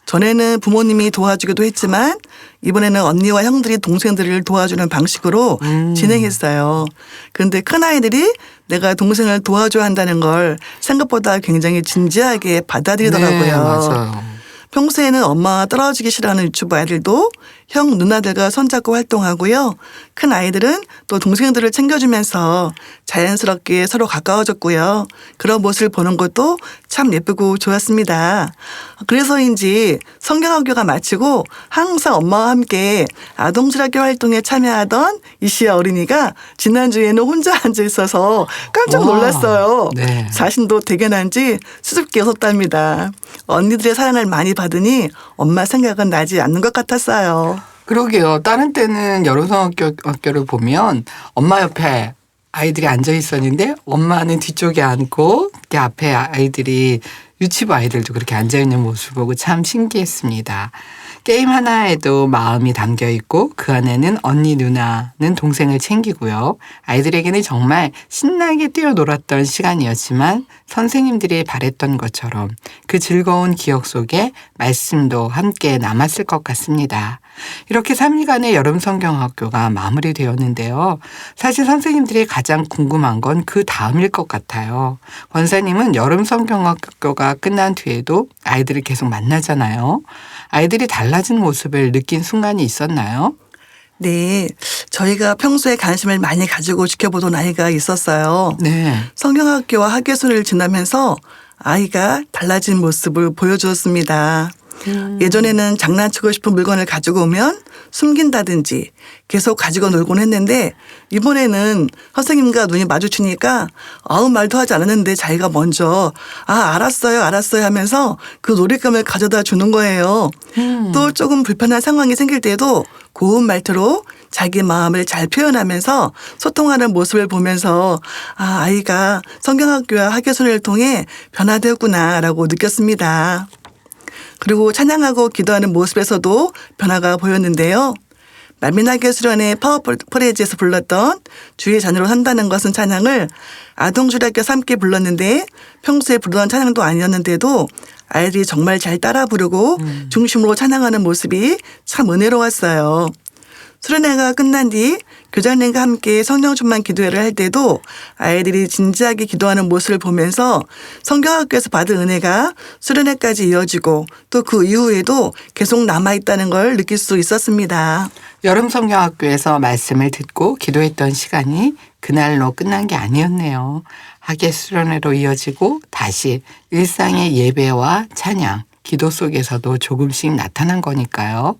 전에는 부모님이 도와주기도 했지만 이번에는 언니와 형들이 동생들을 도와주는 방식으로 진행했어요. 그런데 큰아이들이 내가 동생을 도와줘야 한다는 걸 생각보다 굉장히 진지하게 받아들이더라고요. 네, 맞아요. 평소에는 엄마와 떨어지기 싫어하는 유치부 아이들도 형, 누나들과 손잡고 활동하고요. 큰 아이들은 또 동생들을 챙겨주면서 자연스럽게 서로 가까워졌고요. 그런 모습을 보는 것도 참 예쁘고 좋았습니다. 그래서인지 성경학교가 마치고 항상 엄마와 함께 아동실학교 활동에 참여하던 이시아 어린이가 지난주에는 혼자 앉아 있어서 깜짝 놀랐어요. 네. 자신도 대견한지 수줍게 웃었답니다. 언니들의 사랑을 많이 받으니 엄마 생각은 나지 않는 것 같았어요. 그러게요. 다른 때는 여름성학교를 보면 엄마 옆에 아이들이 앉아 있었는데 엄마는 뒤쪽에 앉고 이렇게 앞에 아이들이 유치부 아이들도 그렇게 앉아 있는 모습을 보고 참 신기했습니다. 게임 하나에도 마음이 담겨 있고 그 안에는 언니, 누나는 동생을 챙기고요. 아이들에게는 정말 신나게 뛰어놀았던 시간이었지만 선생님들이 바랬던 것처럼 그 즐거운 기억 속에 말씀도 함께 남았을 것 같습니다. 이렇게 3일간의 여름성경학교가 마무리되었는데요. 사실 선생님들이 가장 궁금한 건 그 다음일 것 같아요. 권사님은 여름성경학교가 끝난 뒤에도 아이들을 계속 만나잖아요. 아이들이 달라진 모습을 느낀 순간이 있었나요? 네, 저희가 평소에 관심을 많이 가지고 지켜보던 아이가 있었어요. 네. 성경학교와 학예소를 지나면서 아이가 달라진 모습을 보여주었습니다. 예전에는 장난치고 싶은 물건을 가지고 오면 숨긴다든지 계속 가지고 놀곤 했는데 이번에는 선생님과 눈이 마주치니까 아무 말도 하지 않았는데 자기가 먼저 알았어요 하면서 그 놀잇감을 가져다 주는 거예요. 또 조금 불편한 상황이 생길 때도 고운 말투로 자기 마음을 잘 표현하면서 소통하는 모습을 보면서 아이가 성경학교와 학예소를 통해 변화되었구나라고 느꼈습니다. 그리고 찬양하고 기도하는 모습에서도 변화가 보였는데요. 만민학교 수련회 파워프레이즈에서 불렀던 주의 자녀로 산다는 것은 찬양을 아동주일학교에서 함께 불렀는데 평소에 부르던 찬양도 아니었는데도 아이들이 정말 잘 따라 부르고 중심으로 찬양하는 모습이 참 은혜로웠어요. 수련회가 끝난 뒤 교장님과 함께 성령 충만 기도회를 할 때도 아이들이 진지하게 기도하는 모습을 보면서 성경학교에서 받은 은혜가 수련회까지 이어지고 또 그 이후에도 계속 남아있다는 걸 느낄 수 있었습니다. 여름성경학교에서 말씀을 듣고 기도했던 시간이 그날로 끝난 게 아니었네요. 학예 수련회로 이어지고 다시 일상의 예배와 찬양, 기도 속에서도 조금씩 나타난 거니까요.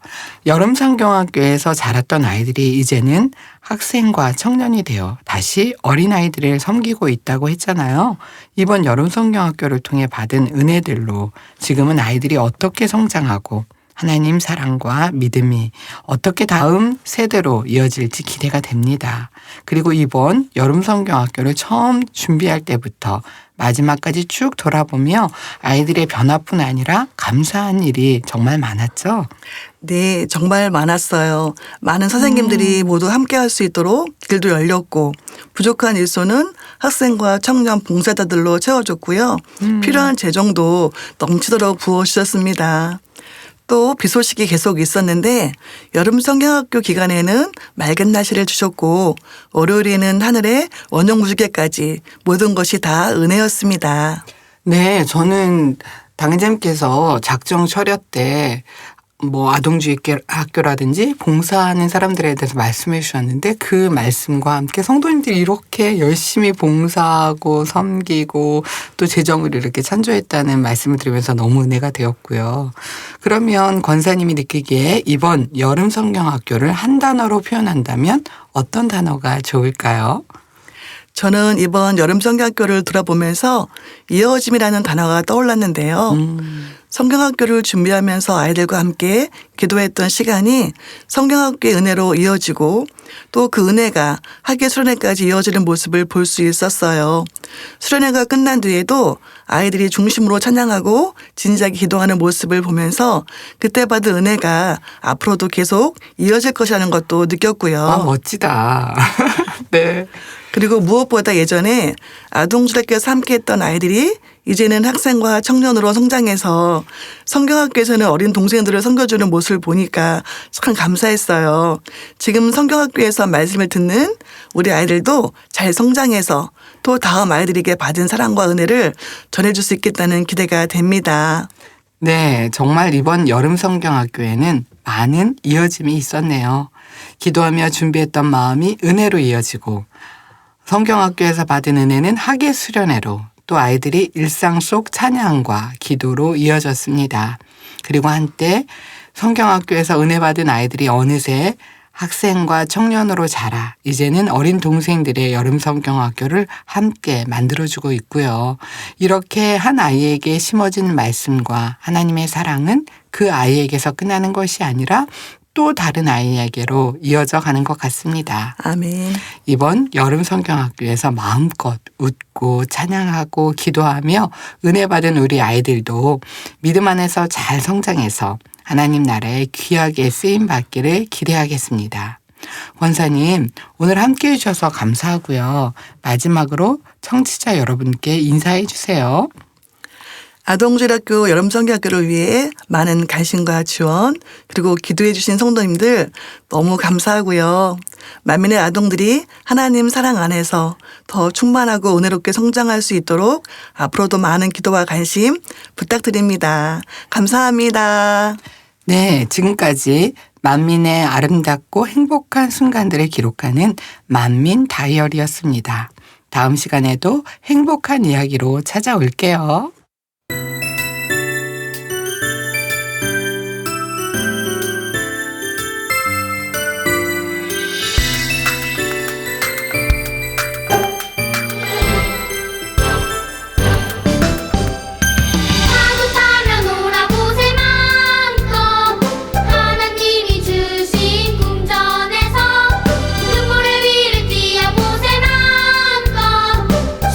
여름성경학교에서 자랐던 아이들이 이제는 학생과 청년이 되어 다시 어린아이들을 섬기고 있다고 했잖아요. 이번 여름성경학교를 통해 받은 은혜들로 지금은 아이들이 어떻게 성장하고 하나님 사랑과 믿음이 어떻게 다음 세대로 이어질지 기대가 됩니다. 그리고 이번 여름성경학교를 처음 준비할 때부터 마지막까지 쭉 돌아보며 아이들의 변화뿐 아니라 감사한 일이 정말 많았죠. 네, 정말 많았어요. 많은 선생님들이 모두 함께 할 수 있도록 길도 열렸고 부족한 일손은 학생과 청년 봉사자들로 채워줬고요. 필요한 재정도 넘치도록 부어주셨습니다. 또 비 소식이 계속 있었는데 여름 성경학교 기간에는 맑은 날씨를 주셨고 월요일에는 하늘에 원형 무지개까지 모든 것이 다 은혜였습니다. 네, 저는 당회장님께서 작정 철야 때 아동주의 학교라든지 봉사하는 사람들에 대해서 말씀해 주셨는데 그 말씀과 함께 성도님들이 이렇게 열심히 봉사하고 섬기고 또 재정을 이렇게 찬조했다는 말씀을 드리면서 너무 은혜가 되었고요. 그러면 권사님이 느끼기에 이번 여름 성경학교를 한 단어로 표현한다면 어떤 단어가 좋을까요? 저는 이번 여름 성경학교를 들어보면서 이어짐이라는 단어가 떠올랐는데요. 성경학교를 준비하면서 아이들과 함께 기도했던 시간이 성경학교의 은혜로 이어지고 또 그 은혜가 학예 수련회까지 이어지는 모습을 볼 수 있었어요. 수련회가 끝난 뒤에도 아이들이 중심으로 찬양하고 진지하게 기도하는 모습을 보면서 그때 받은 은혜가 앞으로도 계속 이어질 것이라는 것도 느꼈고요. 멋지다. 네. 그리고 무엇보다 예전에 아동주일학교에서 함께했던 아이들이 이제는 학생과 청년으로 성장해서 성경학교에서는 어린 동생들을 섬겨주는 모습을 보니까 참 감사했어요. 지금 성경학교에서 말씀을 듣는 우리 아이들도 잘 성장해서 또 다음 아이들에게 받은 사랑과 은혜를 전해줄 수 있겠다는 기대가 됩니다. 네, 정말 이번 여름 성경학교에는 많은 이어짐이 있었네요. 기도하며 준비했던 마음이 은혜로 이어지고 성경학교에서 받은 은혜는 학예 수련회로 또 아이들이 일상 속 찬양과 기도로 이어졌습니다. 그리고 한때 성경학교에서 은혜 받은 아이들이 어느새 학생과 청년으로 자라 이제는 어린 동생들의 여름 성경학교를 함께 만들어주고 있고요. 이렇게 한 아이에게 심어진 말씀과 하나님의 사랑은 그 아이에게서 끝나는 것이 아니라 또 다른 아이에게로 이어져 가는 것 같습니다. 아멘. 이번 여름 성경학교에서 마음껏 웃고 찬양하고 기도하며 은혜 받은 우리 아이들도 믿음 안에서 잘 성장해서 하나님 나라에 귀하게 쓰임 받기를 기대하겠습니다. 권사님, 오늘 함께해 주셔서 감사하고요. 마지막으로 청취자 여러분께 인사해 주세요. 아동주일학교 여름성경학교를 위해 많은 관심과 지원 그리고 기도해 주신 성도님들 너무 감사하고요. 만민의 아동들이 하나님 사랑 안에서 더 충만하고 은혜롭게 성장할 수 있도록 앞으로도 많은 기도와 관심 부탁드립니다. 감사합니다. 네, 지금까지 만민의 아름답고 행복한 순간들을 기록하는 만민 다이어리였습니다. 다음 시간에도 행복한 이야기로 찾아올게요.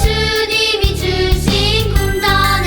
주님이 주신 궁전에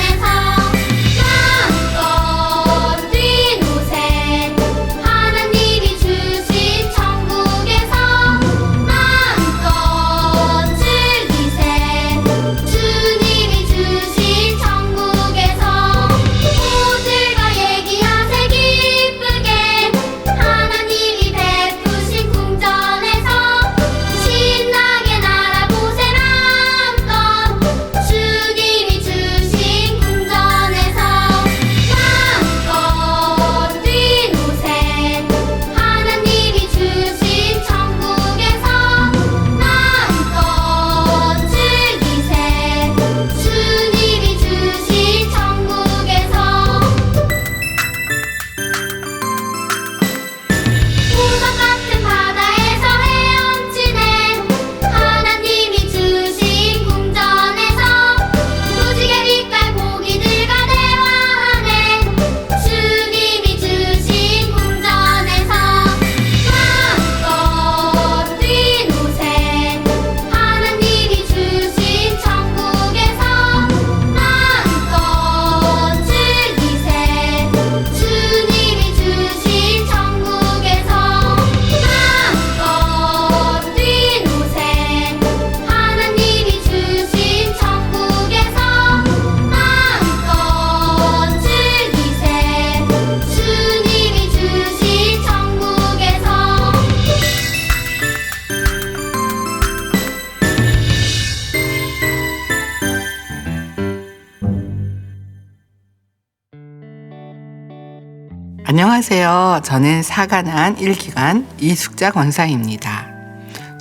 안녕하세요. 저는 사관한 1기관 이숙자 권사입니다.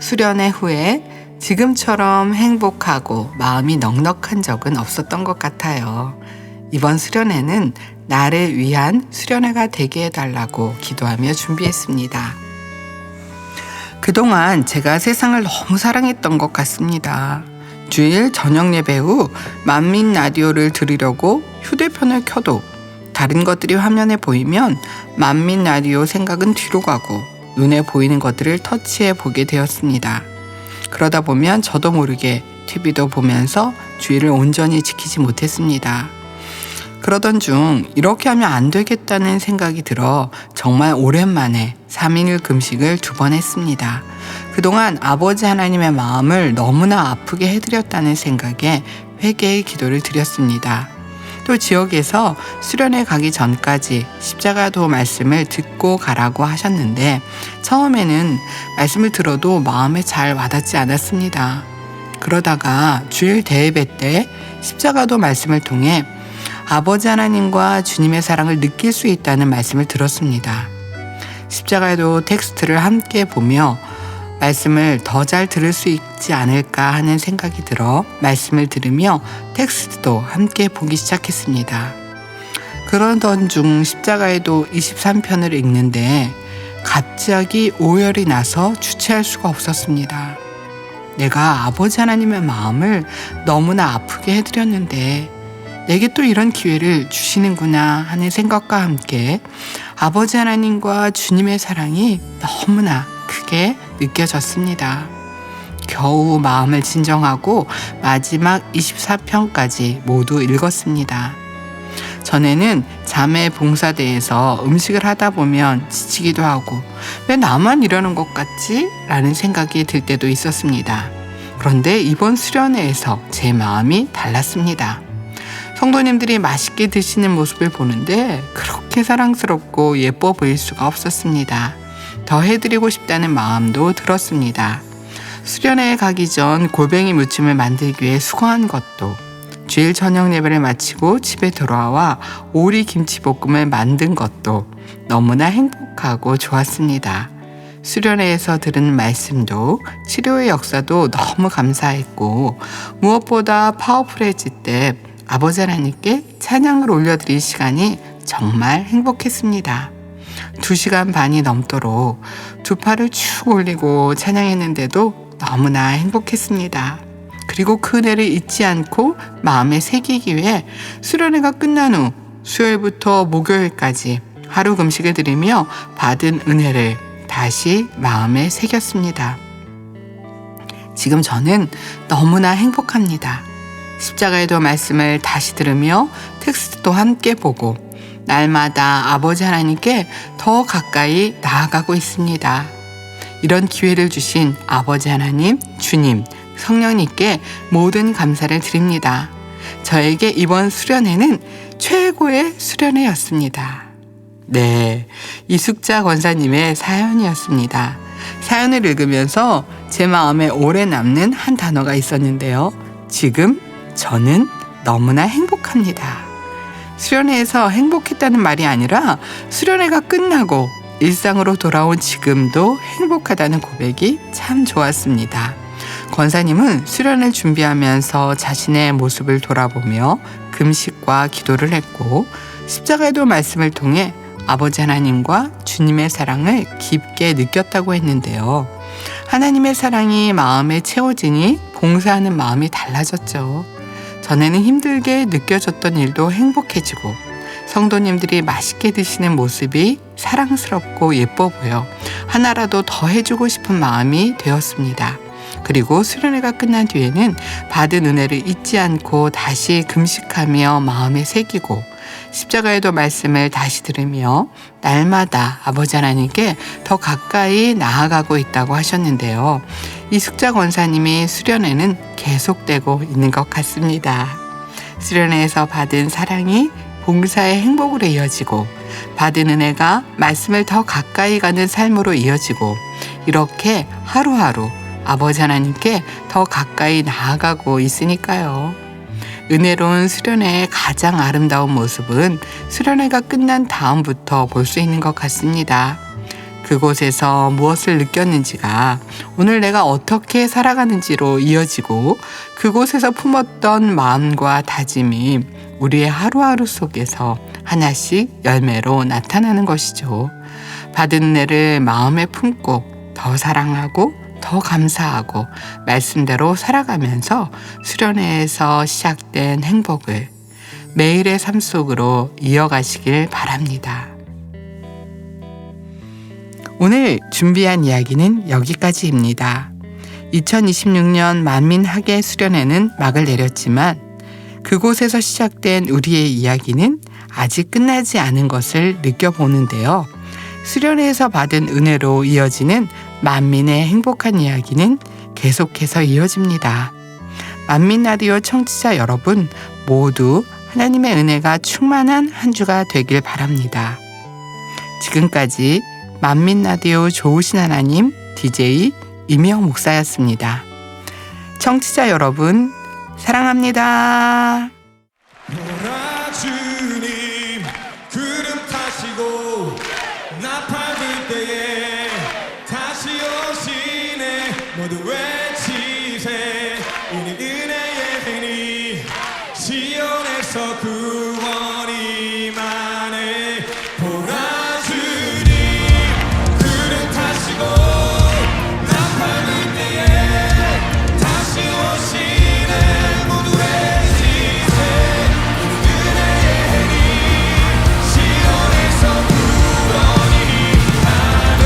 수련회 후에 지금처럼 행복하고 마음이 넉넉한 적은 없었던 것 같아요. 이번 수련회는 나를 위한 수련회가 되게 해달라고 기도하며 준비했습니다. 그동안 제가 세상을 너무 사랑했던 것 같습니다. 주일 저녁 예배 후 만민 라디오를 들으려고 휴대폰을 켜도 다른 것들이 화면에 보이면 만민 라디오 생각은 뒤로 가고 눈에 보이는 것들을 터치해 보게 되었습니다. 그러다 보면 저도 모르게 TV도 보면서 주의를 온전히 지키지 못했습니다. 그러던 중 이렇게 하면 안 되겠다는 생각이 들어 정말 오랜만에 3일 금식을 2번 했습니다. 그동안 아버지 하나님의 마음을 너무나 아프게 해드렸다는 생각에 회개의 기도를 드렸습니다. 또 지역에서 수련회 가기 전까지 십자가도 말씀을 듣고 가라고 하셨는데 처음에는 말씀을 들어도 마음에 잘 와닿지 않았습니다. 그러다가 주일 대예배 때 십자가도 말씀을 통해 아버지 하나님과 주님의 사랑을 느낄 수 있다는 말씀을 들었습니다. 십자가도 텍스트를 함께 보며 말씀을 더 잘 들을 수 있지 않을까 하는 생각이 들어 말씀을 들으며 텍스트도 함께 보기 시작했습니다. 그러던 중 십자가에도 23편을 읽는데 갑자기 오열이 나서 주체할 수가 없었습니다. 내가 아버지 하나님의 마음을 너무나 아프게 해드렸는데 내게 또 이런 기회를 주시는구나 하는 생각과 함께 아버지 하나님과 주님의 사랑이 너무나 크게 느껴졌습니다. 겨우 마음을 진정하고 마지막 24편까지 모두 읽었습니다. 전에는 자매 봉사대에서 음식을 하다 보면 지치기도 하고 왜 나만 이러는 것 같지? 라는 생각이 들 때도 있었습니다. 그런데 이번 수련회에서 제 마음이 달랐습니다. 성도님들이 맛있게 드시는 모습을 보는데 그렇게 사랑스럽고 예뻐 보일 수가 없었습니다. 더 해드리고 싶다는 마음도 들었습니다. 수련회에 가기 전 골뱅이 무침을 만들기 위해 수고한 것도, 주일 저녁 예배를 마치고 집에 돌아와 오리 김치볶음을 만든 것도 너무나 행복하고 좋았습니다. 수련회에서 들은 말씀도 치료의 역사도 너무 감사했고 무엇보다 파워풀해질 때 아버지 하나님께 찬양을 올려드릴 시간이 정말 행복했습니다. 2시간 반이 넘도록 2팔을 쭉 올리고 찬양했는데도 너무나 행복했습니다. 그리고 그 은혜를 잊지 않고 마음에 새기기 위해 수련회가 끝난 후 수요일부터 목요일까지 하루 금식을 드리며 받은 은혜를 다시 마음에 새겼습니다. 지금 저는 너무나 행복합니다. 십자가에도 말씀을 다시 들으며 텍스트도 함께 보고 날마다 아버지 하나님께 더 가까이 나아가고 있습니다. 이런 기회를 주신 아버지 하나님, 주님, 성령님께 모든 감사를 드립니다. 저에게 이번 수련회는 최고의 수련회였습니다. 네, 이숙자 권사님의 사연이었습니다. 사연을 읽으면서 제 마음에 오래 남는 한 단어가 있었는데요. 지금 저는 너무나 행복합니다. 수련회에서 행복했다는 말이 아니라 수련회가 끝나고 일상으로 돌아온 지금도 행복하다는 고백이 참 좋았습니다. 권사님은 수련을 준비하면서 자신의 모습을 돌아보며 금식과 기도를 했고 십자가에도 말씀을 통해 아버지 하나님과 주님의 사랑을 깊게 느꼈다고 했는데요. 하나님의 사랑이 마음에 채워지니 봉사하는 마음이 달라졌죠. 전에는 힘들게 느껴졌던 일도 행복해지고 성도님들이 맛있게 드시는 모습이 사랑스럽고 예뻐 보여 하나라도 더 해주고 싶은 마음이 되었습니다. 그리고 수련회가 끝난 뒤에는 받은 은혜를 잊지 않고 다시 금식하며 마음에 새기고 십자가에도 말씀을 다시 들으며 날마다 아버지 하나님께 더 가까이 나아가고 있다고 하셨는데요. 이숙자 권사님이 수련회는 계속되고 있는 것 같습니다. 수련회에서 받은 사랑이 봉사의 행복으로 이어지고 받은 은혜가 말씀을 더 가까이 가는 삶으로 이어지고 이렇게 하루하루 아버지 하나님께 더 가까이 나아가고 있으니까요. 은혜로운 수련회의 가장 아름다운 모습은 수련회가 끝난 다음부터 볼 수 있는 것 같습니다. 그곳에서 무엇을 느꼈는지가 오늘 내가 어떻게 살아가는지로 이어지고 그곳에서 품었던 마음과 다짐이 우리의 하루하루 속에서 하나씩 열매로 나타나는 것이죠. 받은 은혜를 마음에 품고 더 사랑하고 더 감사하고 말씀대로 살아가면서 수련회에서 시작된 행복을 매일의 삶 속으로 이어가시길 바랍니다. 오늘 준비한 이야기는 여기까지입니다. 2026년 만민학예 수련회는 막을 내렸지만 그곳에서 시작된 우리의 이야기는 아직 끝나지 않은 것을 느껴보는데요. 수련회에서 받은 은혜로 이어지는 만민의 행복한 이야기는 계속해서 이어집니다. 만민 라디오 청취자 여러분 모두 하나님의 은혜가 충만한 한 주가 되길 바랍니다. 지금까지 만민 라디오 좋으신 하나님 DJ 이명 목사였습니다. 청취자 여러분 사랑합니다. 보라 주님 구름 타시고 나팔들 때에 다시 오시네 모두 외치세 이는 은혜의 해니 시온에서 구원이 많네 보라 주님 구름 타시고 나팔들 때에 다시 오시네 모두 외치세 이는 은혜의 해니 시온에서 구원이 많네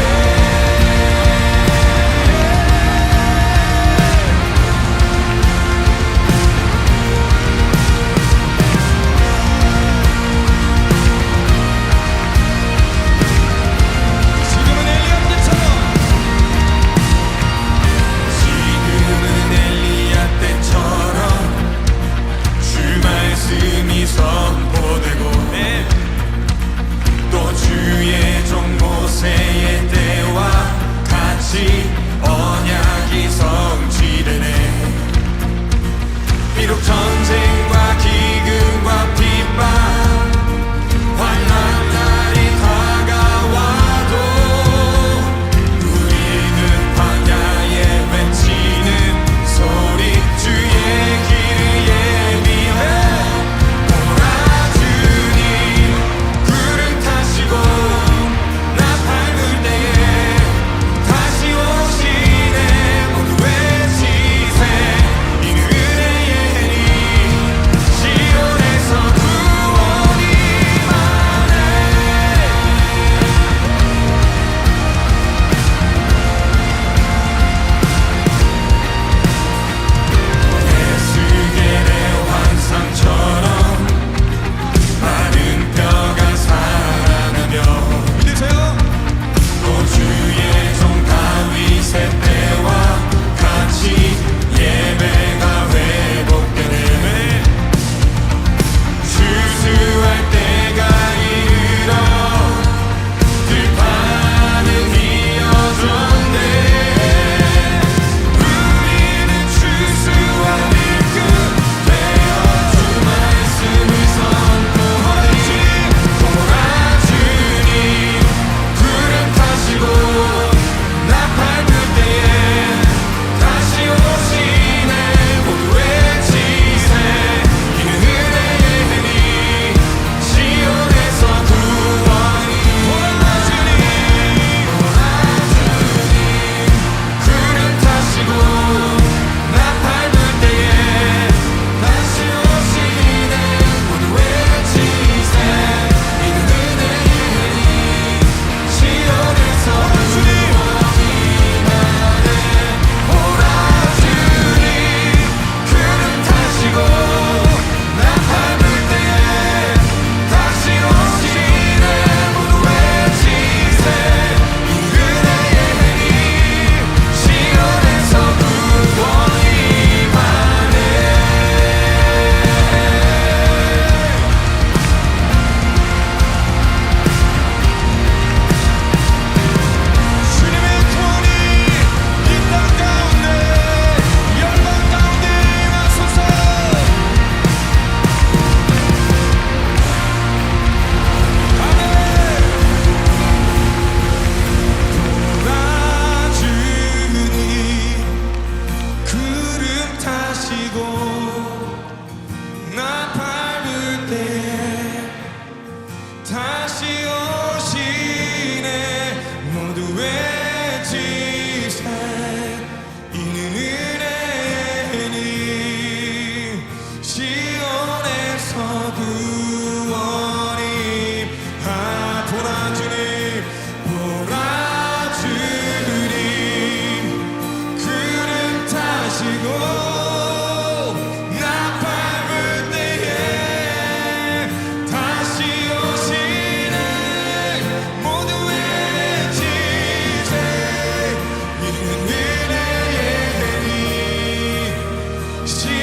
시온에서